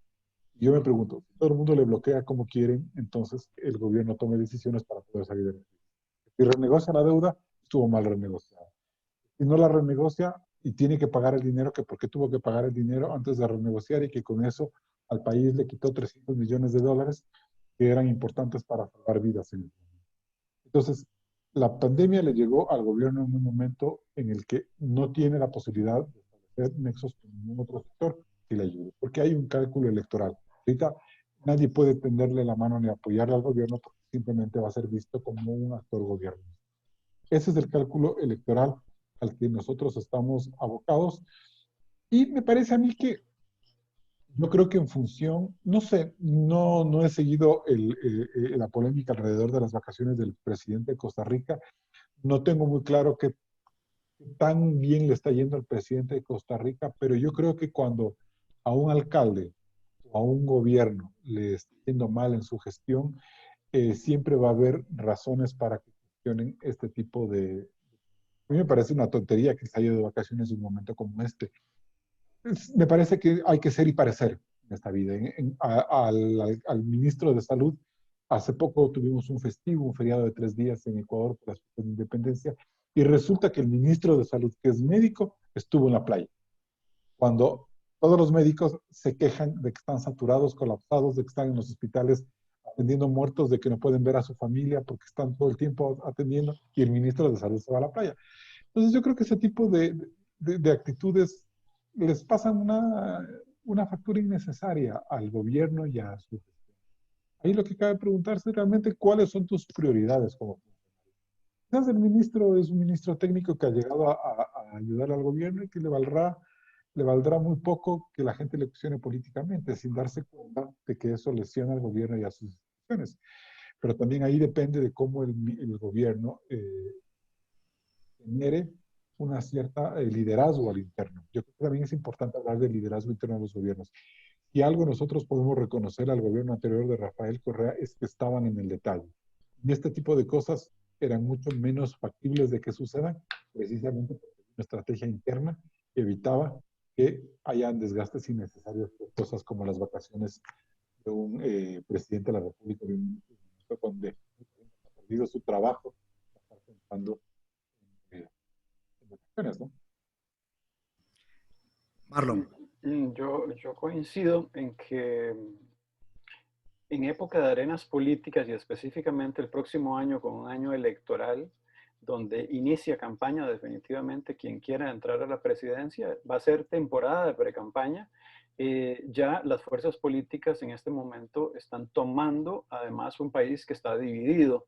[SPEAKER 4] Yo me pregunto, si todo el mundo le bloquea como quieren, entonces el gobierno tome decisiones para poder salir de la crisis. Si renegocia la deuda, estuvo mal renegociada. Si no la renegocia y tiene que pagar el dinero, que porque tuvo que pagar el dinero antes de renegociar y que con eso al país le quitó 300 millones de dólares que eran importantes para salvar vidas en el mundo. Entonces, la pandemia le llegó al gobierno en un momento en el que no tiene la posibilidad de establecer nexos con ningún otro sector que le ayude, porque hay un cálculo electoral. Ahorita nadie puede tenderle la mano ni apoyarle al gobierno porque simplemente va a ser visto como un actor gobierno. Ese es el cálculo electoral al que nosotros estamos abocados. Y me parece a mí que yo creo que en función, no sé, no he seguido la polémica alrededor de las vacaciones del presidente de Costa Rica. No tengo muy claro qué tan bien le está yendo al presidente de Costa Rica, pero yo creo que cuando a un alcalde o a un gobierno le está yendo mal en su gestión, siempre va a haber razones para que cuestionen este tipo de... A mí me parece una tontería que se haya ido de vacaciones en un momento como este. Me parece que hay que ser y parecer en esta vida. Al ministro de Salud, hace poco tuvimos un festivo, un feriado de 3 días en Ecuador por la independencia, y resulta que el ministro de Salud, que es médico, estuvo en la playa. Cuando todos los médicos se quejan de que están saturados, colapsados, de que están en los hospitales atendiendo muertos, de que no pueden ver a su familia porque están todo el tiempo atendiendo, y el ministro de Salud se va a la playa. Entonces yo creo que ese tipo de actitudes les pasan una factura innecesaria al gobierno y a su gestión. Ahí lo que cabe preguntarse realmente cuáles son tus prioridades como funcionario. quizás el ministro es un ministro técnico que ha llegado a ayudar al gobierno y que le valdrá muy poco que la gente le cuestione políticamente, sin darse cuenta de que eso lesiona al gobierno y a sus instituciones. Pero también ahí depende de cómo el gobierno genere una cierta liderazgo al interno. Yo creo que también es importante hablar del liderazgo interno de los gobiernos. Y algo nosotros podemos reconocer al gobierno anterior de Rafael Correa es que estaban en el detalle. Y este tipo de cosas eran mucho menos factibles de que sucedan, precisamente porque una estrategia interna evitaba que hayan desgastes innecesarios por cosas como las vacaciones de un presidente de la República, de un momento donde ha perdido su trabajo, está pensando en vacaciones, ¿no?
[SPEAKER 1] Marlon.
[SPEAKER 5] Yo coincido en que en época de arenas políticas y específicamente el próximo año con un año electoral, donde inicia campaña definitivamente quien quiera entrar a la presidencia, va a ser temporada de precampaña. Ya las fuerzas políticas en este momento están tomando además un país que está dividido.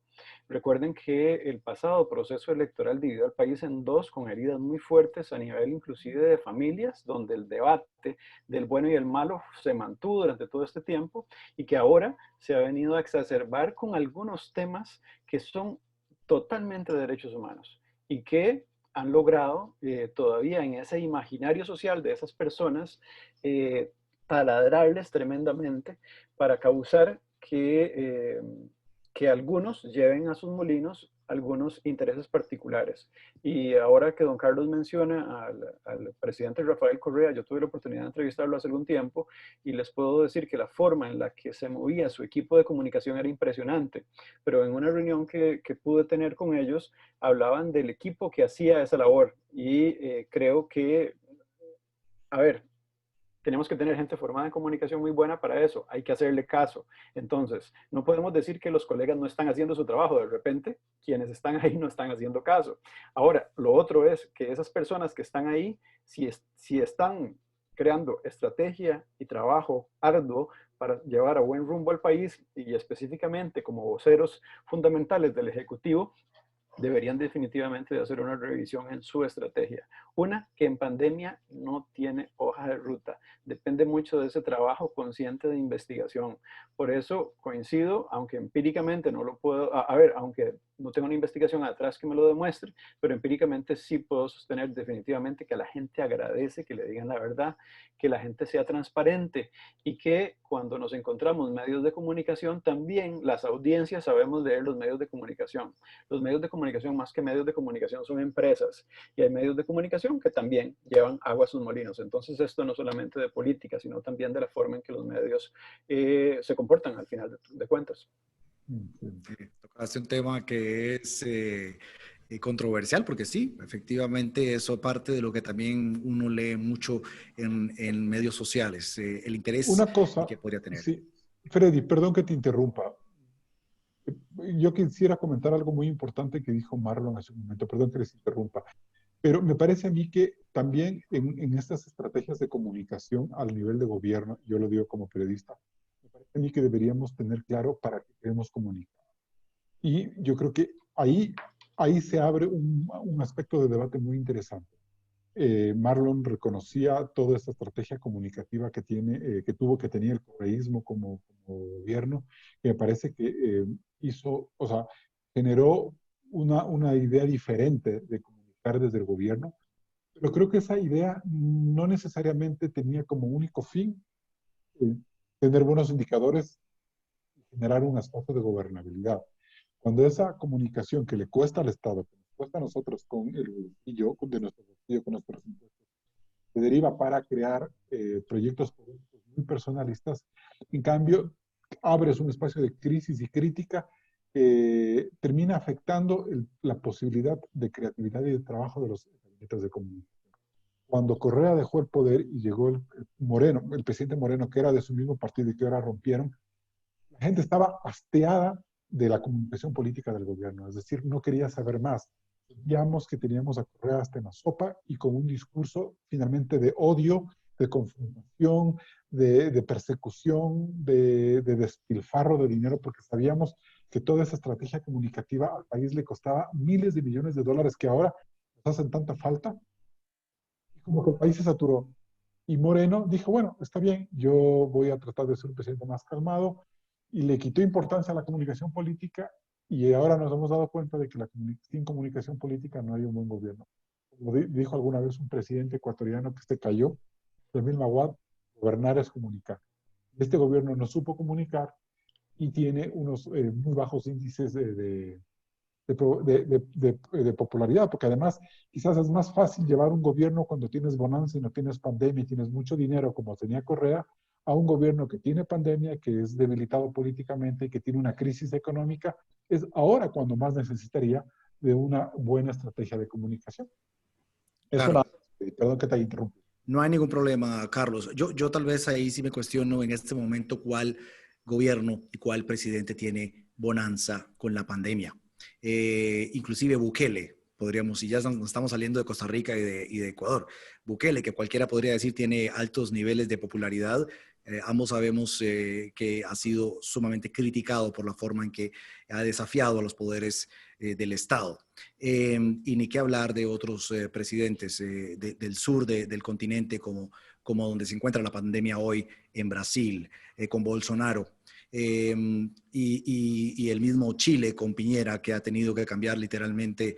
[SPEAKER 5] Recuerden que el pasado proceso electoral dividió al país en dos, con heridas muy fuertes a nivel inclusive de familias, donde el debate del bueno y el malo se mantuvo durante todo este tiempo y que ahora se ha venido a exacerbar con algunos temas que son totalmente de derechos humanos y que han logrado todavía en ese imaginario social de esas personas taladrarles tremendamente para causar que algunos lleven a sus molinos algunos intereses particulares. Y ahora que don Carlos menciona al presidente Rafael Correa, yo tuve la oportunidad de entrevistarlo hace algún tiempo y les puedo decir que la forma en la que se movía su equipo de comunicación era impresionante. Pero en una reunión que pude tener con ellos, hablaban del equipo que hacía esa labor y creo que, a ver, tenemos que tener gente formada en comunicación muy buena para eso, hay que hacerle caso. Entonces, no podemos decir que los colegas no están haciendo su trabajo, de repente quienes están ahí no están haciendo caso. Ahora, lo otro es que esas personas que están ahí, si están creando estrategia y trabajo arduo para llevar a buen rumbo al país y específicamente como voceros fundamentales del Ejecutivo, deberían definitivamente de hacer una revisión en su estrategia. Una, que en pandemia no tiene hoja de ruta. Depende mucho de ese trabajo consciente de investigación. Por eso coincido, aunque empíricamente no lo puedo, aunque no tengo una investigación atrás que me lo demuestre, pero empíricamente sí puedo sostener definitivamente que la gente agradece que le digan la verdad, que la gente sea transparente y que cuando nos encontramos medios de comunicación, también las audiencias sabemos leer los medios de comunicación. Los medios de comunicación, más que medios de comunicación, son empresas y hay medios de comunicación que también llevan agua a sus molinos. Entonces esto no solamente de política, sino también de la forma en que los medios se comportan al final de cuentas.
[SPEAKER 1] Tocaste un tema que es controversial, porque sí, efectivamente eso parte de lo que también uno lee mucho en medios sociales, el interés
[SPEAKER 4] Una cosa,
[SPEAKER 1] que podría tener.
[SPEAKER 4] sí, Freddy, perdón que te interrumpa. Yo quisiera comentar algo muy importante que dijo Marlon hace un momento, perdón que les interrumpa, pero me parece a mí que también en estas estrategias de comunicación al nivel de gobierno, yo lo digo como periodista, me parece a mí que deberíamos tener claro para qué queremos comunicar. Y yo creo que ahí se abre un aspecto de debate muy interesante. Marlon reconocía toda esta estrategia comunicativa que tenía el correísmo como gobierno, que me parece que generó una idea diferente de comunicar desde el gobierno, pero creo que esa idea no necesariamente tenía como único fin tener buenos indicadores y generar un aspecto de gobernabilidad. Cuando esa comunicación que le cuesta al Estado, que nos cuesta a nosotros con el bolsillo, de nuestro bolsillo, con nuestros impuestos, se deriva para crear proyectos políticos muy personalistas, en cambio, abres un espacio de crisis y crítica que termina afectando la posibilidad de creatividad y de trabajo de los gabinetes de comunicación. Cuando Correa dejó el poder y llegó el presidente Moreno, que era de su mismo partido y que ahora rompieron, la gente estaba hasteada de la comunicación política del gobierno, es decir, no quería saber más. Sentíamos que teníamos a Correa hasta en la sopa y con un discurso finalmente de odio, de confrontación, de persecución, de despilfarro de dinero, porque sabíamos que toda esa estrategia comunicativa al país le costaba miles de millones de dólares que ahora nos hacen tanta falta. Y como que el país se saturó. Y Moreno dijo, bueno, está bien, yo voy a tratar de ser un presidente más calmado, y le quitó importancia a la comunicación política, y ahora nos hemos dado cuenta de que sin comunicación política no hay un buen gobierno. Como dijo alguna vez un presidente ecuatoriano que se cayó, Emil Maguad, gobernar es comunicar. Este gobierno no supo comunicar y tiene unos muy bajos índices de popularidad, porque además quizás es más fácil llevar un gobierno cuando tienes bonanza y no tienes pandemia y tienes mucho dinero como tenía Correa, a un gobierno que tiene pandemia, que es debilitado políticamente y que tiene una crisis económica. Es ahora cuando más necesitaría de una buena estrategia de comunicación. Eso
[SPEAKER 1] Claro.
[SPEAKER 4] Perdón que te interrumpa.
[SPEAKER 1] No hay ningún problema, Carlos. Yo tal vez ahí sí me cuestiono en este momento cuál gobierno y cuál presidente tiene bonanza con la pandemia. Inclusive Bukele, podríamos, si ya estamos saliendo de Costa Rica y de Ecuador, Bukele, que cualquiera podría decir tiene altos niveles de popularidad. Ambos sabemos que ha sido sumamente criticado por la forma en que ha desafiado a los poderes del Estado. Y ni qué hablar de otros presidentes del sur del continente, como donde se encuentra la pandemia hoy en Brasil, con Bolsonaro. Y el mismo Chile con Piñera, que ha tenido que cambiar literalmente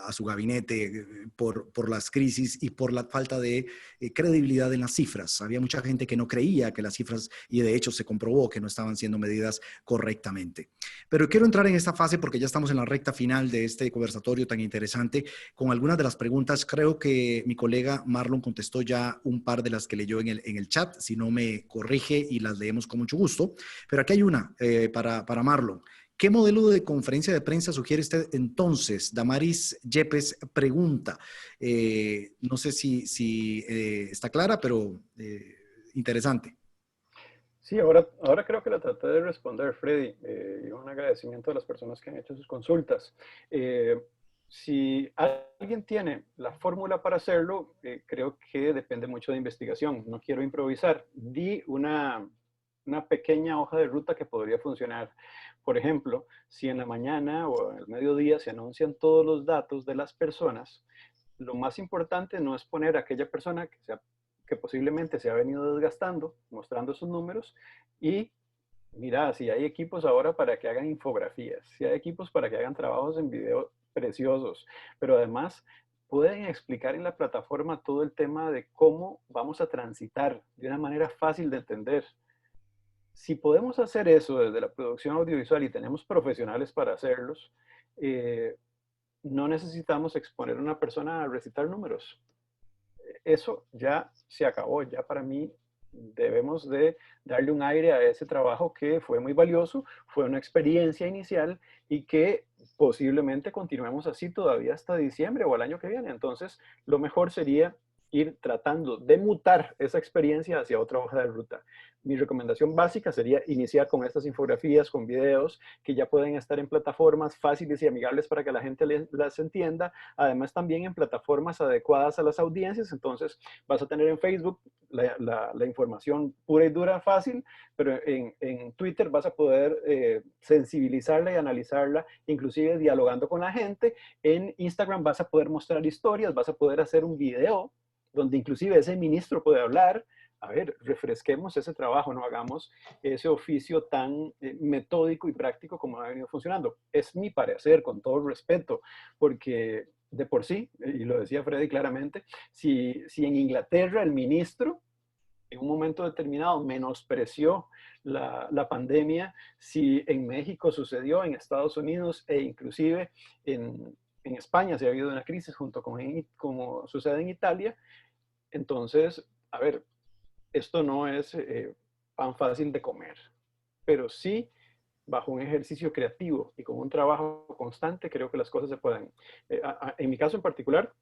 [SPEAKER 1] a su gabinete por las crisis y por la falta de credibilidad en las cifras. Había mucha gente que no creía que las cifras, y de hecho se comprobó que no estaban siendo medidas correctamente. Pero quiero entrar en esta fase porque ya estamos en la recta final de este conversatorio tan interesante con algunas de las preguntas. Creo que mi colega Marlon contestó ya un par de las que leyó en el chat, si no me corrige, y las leemos con mucho gusto. Pero aquí hay una para Marlon. ¿Qué modelo de conferencia de prensa sugiere usted entonces? Damaris Yepes pregunta. No sé si está clara, pero interesante.
[SPEAKER 5] Sí, ahora creo que la traté de responder, Freddy. Y un agradecimiento a las personas que han hecho sus consultas. Si alguien tiene la fórmula para hacerlo, creo que depende mucho de investigación. No quiero improvisar. Di una pequeña hoja de ruta que podría funcionar. Por ejemplo, si en la mañana o en el mediodía se anuncian todos los datos de las personas, lo más importante no es poner a aquella persona que posiblemente se ha venido desgastando, mostrando sus números, y mira, si hay equipos ahora para que hagan infografías, si hay equipos para que hagan trabajos en video preciosos, pero además pueden explicar en la plataforma todo el tema de cómo vamos a transitar de una manera fácil de entender. Si podemos hacer eso desde la producción audiovisual y tenemos profesionales para hacerlos, no necesitamos exponer a una persona a recitar números. Eso ya se acabó. Ya para mí debemos de darle un aire a ese trabajo que fue muy valioso, fue una experiencia inicial y que posiblemente continuemos así todavía hasta diciembre o el año que viene. Entonces, lo mejor sería ir tratando de mutar esa experiencia hacia otra hoja de ruta. Mi recomendación básica sería iniciar con estas infografías, con videos que ya pueden estar en plataformas fáciles y amigables para que la gente las entienda. Además, también en plataformas adecuadas a las audiencias. Entonces, vas a tener en Facebook la información pura y dura, fácil, pero en Twitter vas a poder sensibilizarla y analizarla, inclusive dialogando con la gente. En Instagram vas a poder mostrar historias, vas a poder hacer un video donde inclusive ese ministro puede hablar. A ver, refresquemos ese trabajo, no hagamos ese oficio tan metódico y práctico como ha venido funcionando. Es mi parecer, con todo el respeto, porque de por sí, y lo decía Freddy claramente, si en Inglaterra el ministro en un momento determinado menospreció la pandemia, si en México sucedió, en Estados Unidos e inclusive en España se ha habido una crisis junto con como sucede en Italia, entonces, a ver, esto no es pan fácil de comer, pero sí, bajo un ejercicio creativo y con un trabajo constante, creo que las cosas se pueden. En mi caso en particular,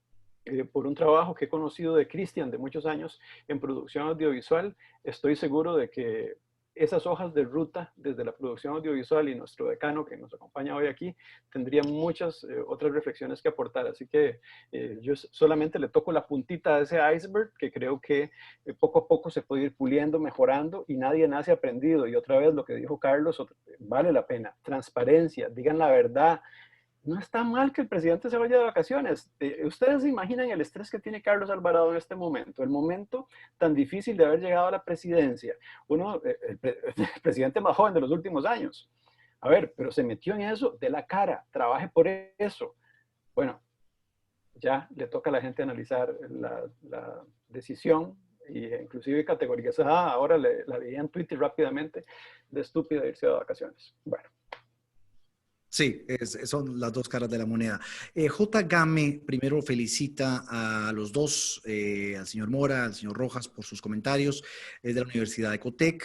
[SPEAKER 5] por un trabajo que he conocido de Cristian de muchos años en producción audiovisual, estoy seguro de que esas hojas de ruta desde la producción audiovisual, y nuestro decano que nos acompaña hoy aquí tendría muchas otras reflexiones que aportar. Así que yo solamente le toco la puntita de ese iceberg que creo que poco a poco se puede ir puliendo, mejorando, y nadie nace aprendido. Y otra vez lo que dijo Carlos, vale la pena. Transparencia, digan la verdad. No está mal que el presidente se vaya de vacaciones. Ustedes se imaginan el estrés que tiene Carlos Alvarado en este momento, el momento tan difícil de haber llegado a la presidencia. El presidente más joven de los últimos años. A ver, pero se metió en eso de la cara, trabaje por eso. Bueno, ya le toca a la gente analizar la decisión, e inclusive categorizada, ahora la veía en Twitter rápidamente, de estúpida irse de vacaciones. Bueno.
[SPEAKER 1] Sí, son las dos caras de la moneda. J. Game primero felicita a los dos, al señor Mora, al señor Rojas, por sus comentarios. Es de la Universidad de Ecotec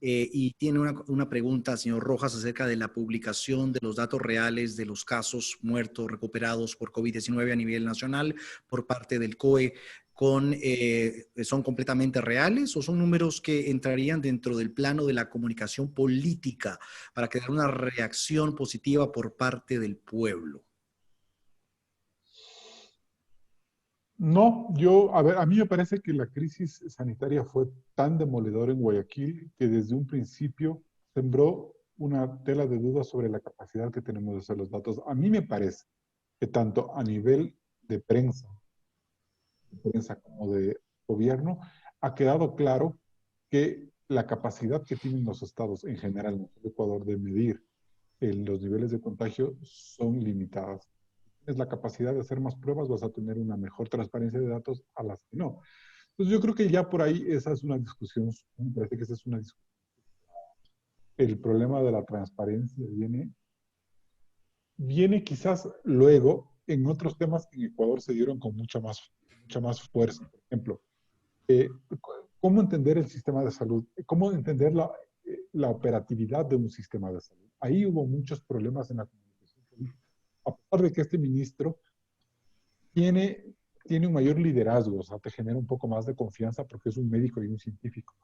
[SPEAKER 1] y tiene una pregunta, señor Rojas, acerca de la publicación de los datos reales de los casos muertos recuperados por COVID-19 a nivel nacional por parte del COE. ¿Son completamente reales o son números que entrarían dentro del plano de la comunicación política para crear una reacción positiva por parte del pueblo?
[SPEAKER 4] No, a ver, a mí me parece que la crisis sanitaria fue tan demoledora en Guayaquil que desde un principio sembró una tela de dudas sobre la capacidad que tenemos de hacer los datos. A mí me parece que tanto a nivel de prensa como de gobierno, ha quedado claro que la capacidad que tienen los estados en general en el Ecuador de medir los niveles de contagio son limitadas. Es la capacidad de hacer más pruebas, vas a tener una mejor transparencia de datos a las que no. Entonces yo creo que ya por ahí esa es una discusión, me parece que esa es una discusión. El problema de la transparencia viene quizás luego en otros temas que en Ecuador se dieron con mucha más fuerza. Por ejemplo, cómo entender el sistema de salud, cómo entender la operatividad de un sistema de salud. Ahí hubo muchos problemas en la comunicación política, a pesar de que este ministro tiene un mayor liderazgo, o sea, te genera un poco más de confianza porque es un médico y un científico.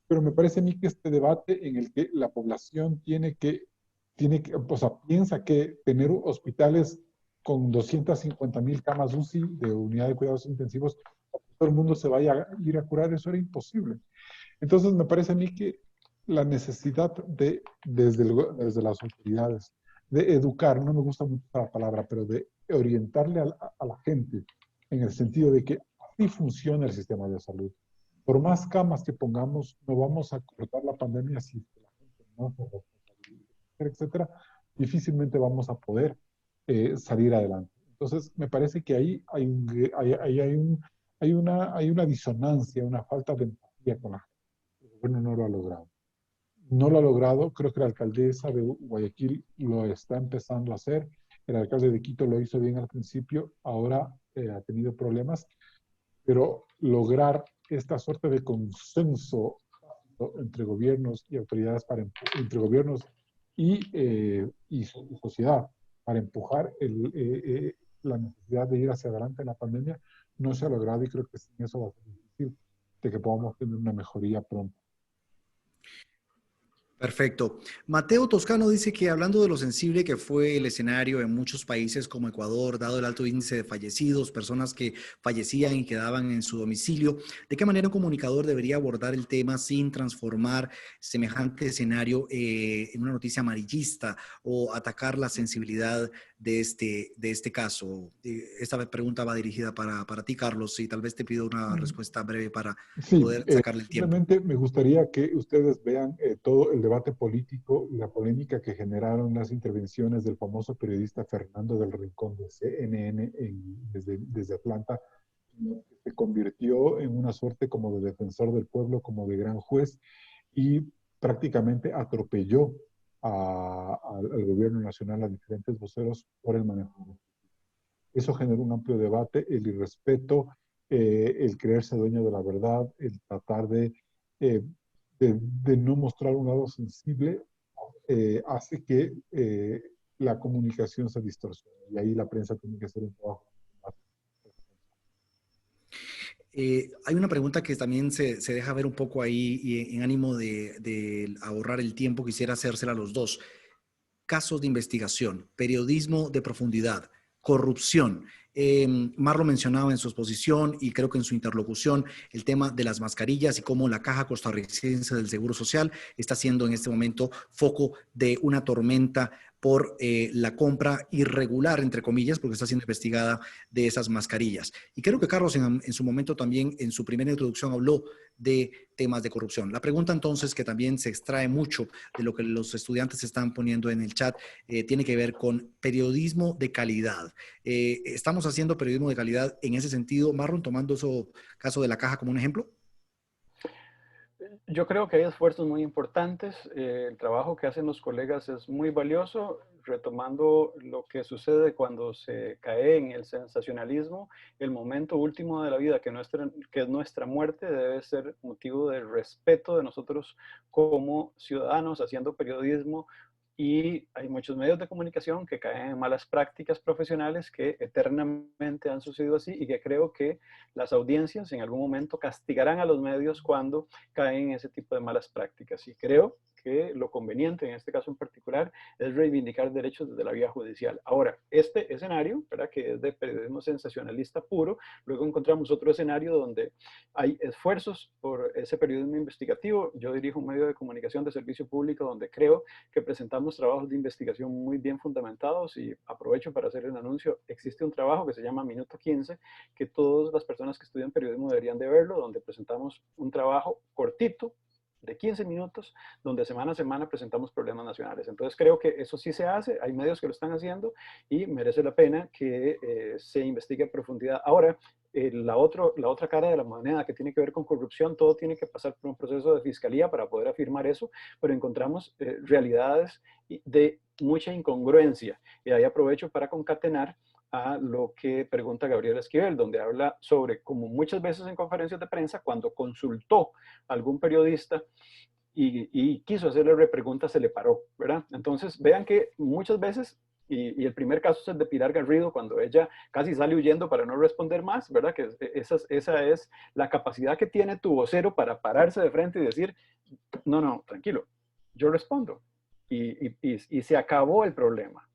[SPEAKER 4] Pero me parece a mí que este debate en el que la población o sea, piensa que tener hospitales con 250,000 camas UCI de unidad de cuidados intensivos, todo el mundo se vaya a ir a curar, eso era imposible. Entonces me parece a mí que la necesidad desde las autoridades de educar, no me gusta mucho la palabra, pero de orientarle a la gente en el sentido de que así funciona el sistema de salud. Por más camas que pongamos, no vamos a cortar la pandemia si la gente no se responsabiliza, etcétera, difícilmente vamos a poder salir adelante. Entonces, me parece que ahí hay una disonancia, una falta de empatía con la gente. El gobierno no lo ha logrado. No lo ha logrado, creo que la alcaldesa de Guayaquil lo está empezando a hacer, el alcalde de Quito lo hizo bien al principio, ahora ha tenido problemas, pero lograr esta suerte de consenso entre gobiernos y autoridades, entre gobiernos y sociedad, para empujar la necesidad de ir hacia adelante en la pandemia, no se ha logrado y creo que sin eso va a ser difícil de que podamos tener una mejoría pronto.
[SPEAKER 1] Perfecto. Mateo Toscano dice que hablando de lo sensible que fue el escenario en muchos países como Ecuador, dado el alto índice de fallecidos, personas que fallecían y quedaban en su domicilio, ¿de qué manera un comunicador debería abordar el tema sin transformar semejante escenario en una noticia amarillista o atacar la sensibilidad de este caso? Esta pregunta va dirigida para ti, Carlos, y tal vez te pido una respuesta breve para poder sacarle el tiempo.
[SPEAKER 4] Simplemente me gustaría que ustedes vean todo el debate político y la polémica que generaron las intervenciones del famoso periodista Fernando del Rincón de CNN desde Atlanta, que se convirtió en una suerte como de defensor del pueblo, como de gran juez, y prácticamente atropelló al gobierno nacional, a diferentes voceros por el manejo. Eso generó un amplio debate, el irrespeto, el creerse dueño de la verdad, el tratar de no mostrar un lado sensible, hace que la comunicación se distorsione. Y ahí la prensa tiene que hacer un trabajo más.
[SPEAKER 1] Hay una pregunta que también se deja ver un poco ahí y en ánimo de ahorrar el tiempo, quisiera hacérsela a los dos. Casos de investigación, periodismo de profundidad, corrupción. Marlo mencionaba en su exposición y creo que en su interlocución el tema de las mascarillas y cómo la Caja Costarricense del Seguro Social está siendo en este momento foco de una tormenta por la compra irregular, entre comillas, porque está siendo investigada de esas mascarillas. Y creo que Carlos en su momento también, en su primera introducción, habló de temas de corrupción. La pregunta entonces, que también se extrae mucho de lo que los estudiantes están poniendo en el chat, tiene que ver con periodismo de calidad. ¿Estamos haciendo periodismo de calidad en ese sentido, Marlon, tomando ese caso de la Caja como un ejemplo?
[SPEAKER 5] Yo creo que hay esfuerzos muy importantes. El trabajo que hacen los colegas es muy valioso, retomando lo que sucede cuando se cae en el sensacionalismo. El momento último de la vida, que es nuestra muerte, debe ser motivo de respeto de nosotros como ciudadanos haciendo periodismo. Y hay muchos medios de comunicación que caen en malas prácticas profesionales que eternamente han sucedido así, y que creo que las audiencias en algún momento castigarán a los medios cuando caen en ese tipo de malas prácticas. Y creo que lo conveniente en este caso en particular es reivindicar derechos desde la vía judicial. Ahora, este escenario, ¿verdad?, que es de periodismo sensacionalista puro, luego encontramos otro escenario donde hay esfuerzos por ese periodismo investigativo. Yo dirijo un medio de comunicación de servicio público donde creo que presentamos trabajos de investigación muy bien fundamentados, y aprovecho para hacer el anuncio. Existe un trabajo que se llama Minuto 15, que todas las personas que estudian periodismo deberían de verlo, donde presentamos un trabajo cortito de 15 minutos, donde semana a semana presentamos problemas nacionales. Entonces creo que eso sí se hace, hay medios que lo están haciendo y merece la pena que se investigue a profundidad. Ahora, la otra cara de la moneda, que tiene que ver con corrupción, todo tiene que pasar por un proceso de fiscalía para poder afirmar eso, pero encontramos realidades de mucha incongruencia. Y ahí aprovecho para concatenar a lo que pregunta Gabriela Esquivel, donde habla sobre, como muchas veces en conferencias de prensa, cuando consultó a algún periodista y quiso hacerle repregunta, se le paró, ¿verdad? Entonces, vean que muchas veces, y el primer caso es el de Pilar Garrido, cuando ella casi sale huyendo para no responder más, ¿verdad? Que esa es la capacidad que tiene tu vocero para pararse de frente y decir, no, no, tranquilo, yo respondo. Y se acabó el problema.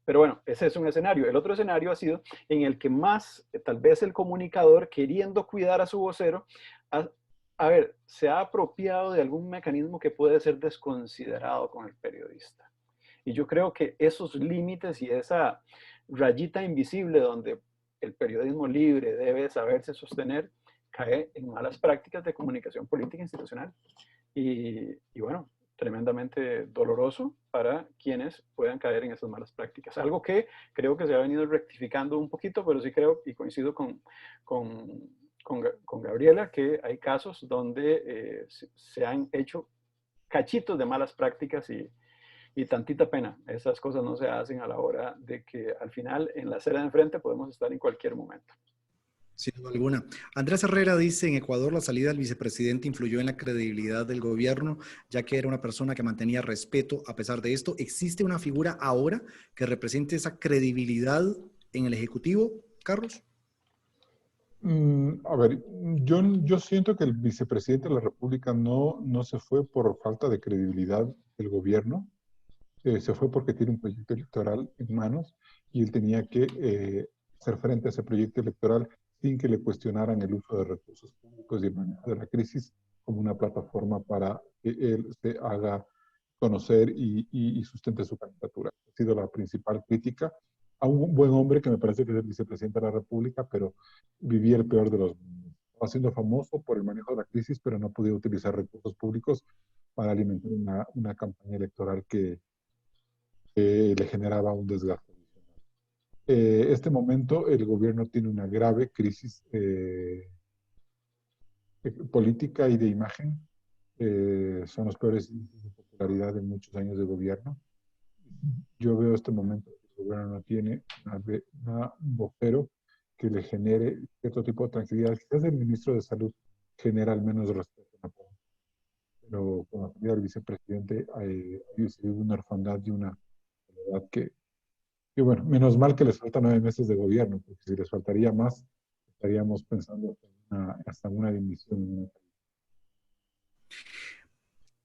[SPEAKER 5] Pero bueno, ese es un escenario. El otro escenario ha sido en el que más, tal vez el comunicador, queriendo cuidar a su vocero, a ver, se ha apropiado de algún mecanismo que puede ser desconsiderado con el periodista. Y yo creo que esos límites y esa rayita invisible donde el periodismo libre debe saberse sostener, cae en malas prácticas de comunicación política institucional. Y bueno, tremendamente doloroso para quienes puedan caer en esas malas prácticas. Algo que creo que se ha venido rectificando un poquito, pero sí creo, y coincido con Gabriela, que hay casos donde se han hecho cachitos de malas prácticas, y tantita pena. Esas cosas no se hacen a la hora de que al final en la acera de enfrente podemos estar en cualquier momento.
[SPEAKER 1] Sin duda alguna. Andrés Herrera dice, en Ecuador la salida del vicepresidente influyó en la credibilidad del gobierno, ya que era una persona que mantenía respeto a pesar de esto. ¿Existe una figura ahora que represente esa credibilidad en el Ejecutivo, Carlos?
[SPEAKER 4] A ver, yo siento que el vicepresidente de la República no se fue por falta de credibilidad del gobierno, se fue porque tiene un proyecto electoral en manos y él tenía que hacer frente a ese proyecto electoral sin que le cuestionaran el uso de recursos públicos y el manejo de la crisis como una plataforma para que él se haga conocer y sustente su candidatura. Ha sido la principal crítica a un buen hombre que me parece que es el vicepresidente de la República, pero vivía el peor de los mundos. Estaba siendo famoso por el manejo de la crisis, pero no podía utilizar recursos públicos para alimentar una campaña electoral que le generaba un desgaste adicional. Este momento el gobierno tiene una grave crisis política y de imagen. Son los peores índices de popularidad en muchos años de gobierno. Yo veo este momento que el gobierno no tiene un vocero que le genere cierto tipo de tranquilidad. Quizás el ministro de Salud genera al menos respeto en la población, pero con la salida del vicepresidente hay una orfandad y una soledad que bueno, menos mal que les faltan 9 meses de gobierno, porque si les faltaría más, estaríamos pensando hasta una dimisión.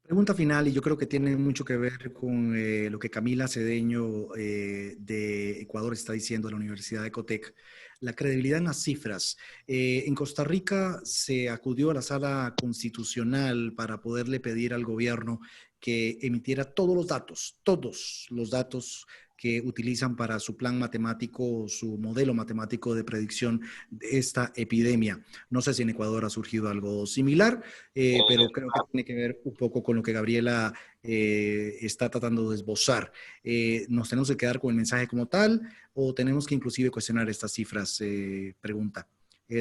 [SPEAKER 1] Pregunta final, y yo creo que tiene mucho que ver con lo que Camila Cedeño de Ecuador está diciendo de la Universidad de Ecotec, la credibilidad en las cifras. En Costa Rica se acudió a la sala constitucional para poderle pedir al gobierno que emitiera todos los datos que utilizan para su plan matemático, su modelo matemático de predicción de esta epidemia. No sé si en Ecuador ha surgido algo similar, pero creo que tiene que ver un poco con lo que Gabriela está tratando de esbozar. ¿Nos tenemos que quedar con el mensaje como tal o tenemos que inclusive cuestionar estas cifras? Pregunta.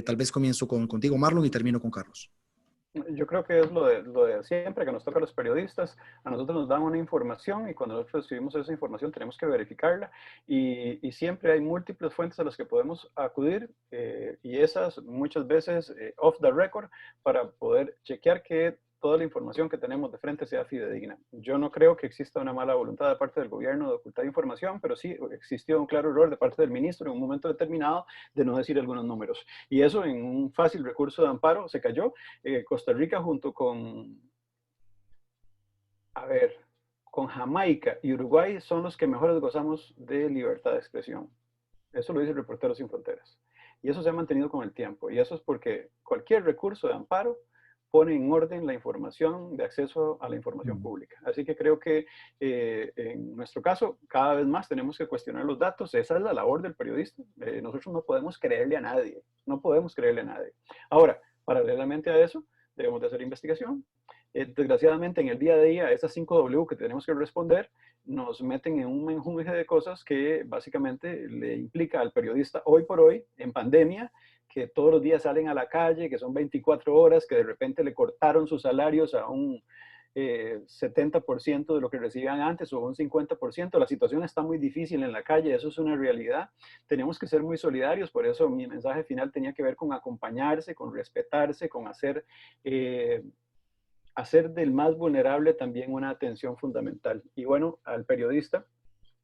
[SPEAKER 1] Tal vez comienzo contigo, Marlon, y termino con Carlos.
[SPEAKER 5] Yo creo que es lo de siempre, que nos toca a los periodistas. A nosotros nos dan una información y cuando nosotros recibimos esa información tenemos que verificarla y siempre hay múltiples fuentes a las que podemos acudir y esas muchas veces off the record para poder chequear que toda la información que tenemos de frente sea fidedigna. Yo no creo que exista una mala voluntad de parte del gobierno de ocultar información, pero sí existió un claro error de parte del ministro en un momento determinado de no decir algunos números. Y eso en un fácil recurso de amparo se cayó. Costa Rica junto con, a ver, con Jamaica y Uruguay son los que mejores gozamos de libertad de expresión. Eso lo dice Reporteros Sin Fronteras. Y eso se ha mantenido con el tiempo. Y eso es porque cualquier recurso de amparo pone en orden la información de acceso a la información pública. Así que creo que en nuestro caso, cada vez más tenemos que cuestionar los datos. Esa es la labor del periodista. Nosotros no podemos creerle a nadie. No podemos creerle a nadie. Ahora, paralelamente a eso, debemos de hacer investigación. Desgraciadamente, en el día a día, esas 5W que tenemos que responder nos meten en un menjunje de cosas que básicamente le implica al periodista hoy por hoy, en pandemia, que todos los días salen a la calle, que son 24 horas, que de repente le cortaron sus salarios a un 70% de lo que recibían antes o un 50%. La situación está muy difícil en la calle, eso es una realidad. Tenemos que ser muy solidarios, por eso mi mensaje final tenía que ver con acompañarse, con respetarse, con hacer del más vulnerable también una atención fundamental. Y bueno, al periodista,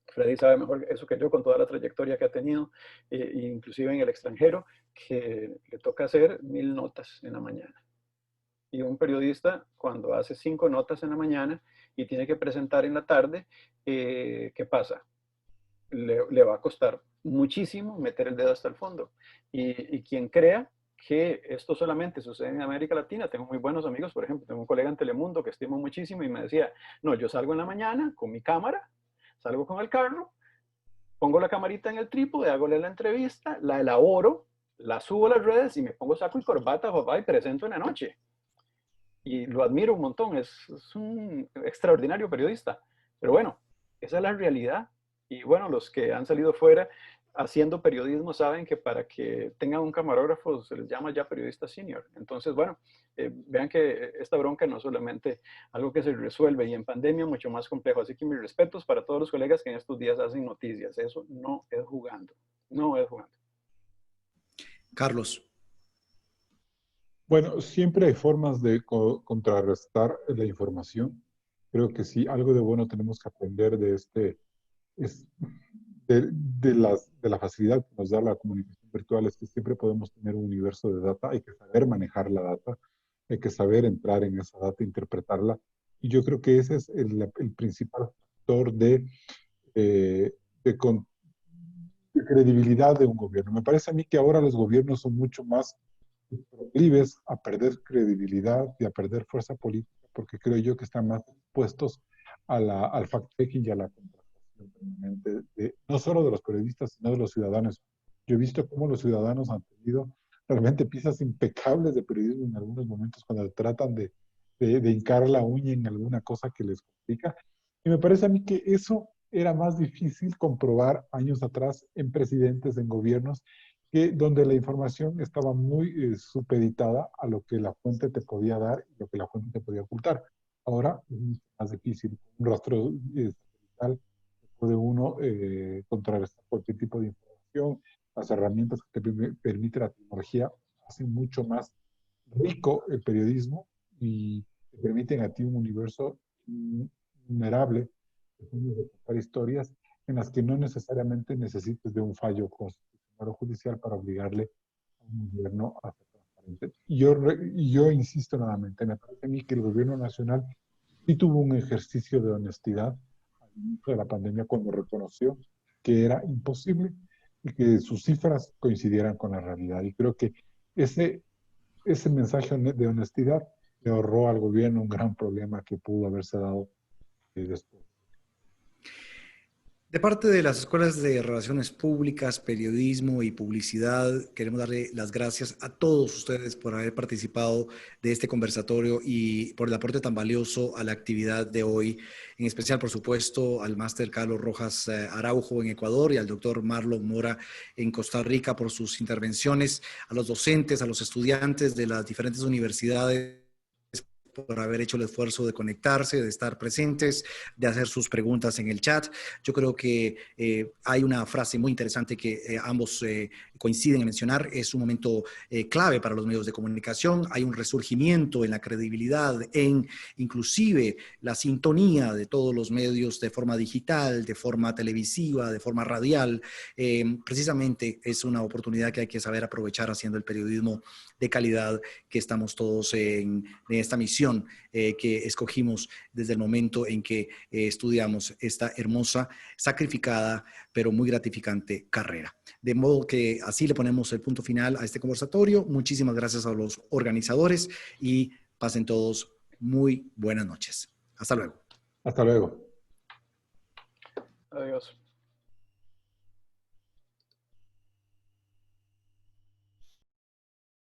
[SPEAKER 5] Freddy sabe mejor eso que yo con toda la trayectoria que ha tenido, inclusive en el extranjero, que le toca hacer 1000 notas en la mañana. Y un periodista, cuando hace 5 notas en la mañana y tiene que presentar en la tarde, ¿qué pasa? Le va a costar muchísimo meter el dedo hasta el fondo. Y quien crea que esto solamente sucede en América Latina, tengo muy buenos amigos, por ejemplo, tengo un colega en Telemundo que estimo muchísimo y me decía, no, yo salgo en la mañana con mi cámara, salgo con el carro, pongo la camarita en el trípode, hago la entrevista, la elaboro, la subo a las redes y me pongo saco y corbata, papá, y presento en la noche. Y lo admiro un montón, es un extraordinario periodista. Pero bueno, esa es la realidad. Y bueno, los que han salido fuera haciendo periodismo saben que para que tengan un camarógrafo se les llama ya periodista senior. Entonces, bueno, vean que esta bronca no es solamente algo que se resuelve y en pandemia mucho más complejo. Así que mis respetos para todos los colegas que en estos días hacen noticias. Eso no es jugando, no es jugando.
[SPEAKER 1] Carlos.
[SPEAKER 4] Bueno, siempre hay formas de contrarrestar la información. Creo que sí, algo de bueno tenemos que aprender de de la facilidad que nos da la comunicación virtual, es que siempre podemos tener un universo de data, hay que saber manejar la data, hay que saber entrar en esa data, interpretarla. Y yo creo que ese es el principal factor eh, de, de credibilidad de un gobierno. Me parece a mí que ahora los gobiernos son mucho más proclives a perder credibilidad y a perder fuerza política, porque creo yo que están más expuestos al fact-checking y a la contratación permanente, no solo de los periodistas, sino de los ciudadanos. Yo he visto cómo los ciudadanos han tenido realmente piezas impecables de periodismo en algunos momentos cuando tratan de hincar la uña en alguna cosa que les complica. Y me parece a mí que eso era más difícil comprobar años atrás en presidentes, en gobiernos, donde la información estaba muy supeditada a lo que la fuente te podía dar y lo que la fuente te podía ocultar. Ahora es mucho más difícil. Un rastro digital puede uno contrarrestar cualquier tipo de información. Las herramientas que te permite la tecnología hacen mucho más rico el periodismo y te permiten a ti un universo vulnerable de contar historias en las que no necesariamente necesites de un fallo constitucional o judicial para obligarle a un gobierno hace transparente. Yo insisto nuevamente, me parece a mí que el gobierno nacional sí tuvo un ejercicio de honestidad al inicio de la pandemia cuando reconoció que era imposible y que sus cifras coincidieran con la realidad. Y creo que ese mensaje de honestidad le ahorró al gobierno un gran problema que pudo haberse dado después.
[SPEAKER 1] De parte de las escuelas de Relaciones Públicas, Periodismo y Publicidad, queremos darle las gracias a todos ustedes por haber participado de este conversatorio y por el aporte tan valioso a la actividad de hoy. En especial, por supuesto, al máster Carlos Rojas Araujo en Ecuador y al doctor Marlon Mora en Costa Rica por sus intervenciones, a los docentes, a los estudiantes de las diferentes universidades por haber hecho el esfuerzo de conectarse, de estar presentes, de hacer sus preguntas en el chat. Yo creo que hay una frase muy interesante que ambos coinciden en mencionar. Es un momento clave para los medios de comunicación. Hay un resurgimiento en la credibilidad, en inclusive la sintonía de todos los medios de forma digital, de forma televisiva, de forma radial. Precisamente es una oportunidad que hay que saber aprovechar haciendo el periodismo de calidad que estamos todos en esta misión que escogimos desde el momento en que estudiamos esta hermosa, sacrificada, pero muy gratificante carrera. De modo que así le ponemos el punto final a este conversatorio. Muchísimas gracias a los organizadores y pasen todos muy buenas noches. Hasta luego.
[SPEAKER 4] Hasta luego.
[SPEAKER 5] Adiós.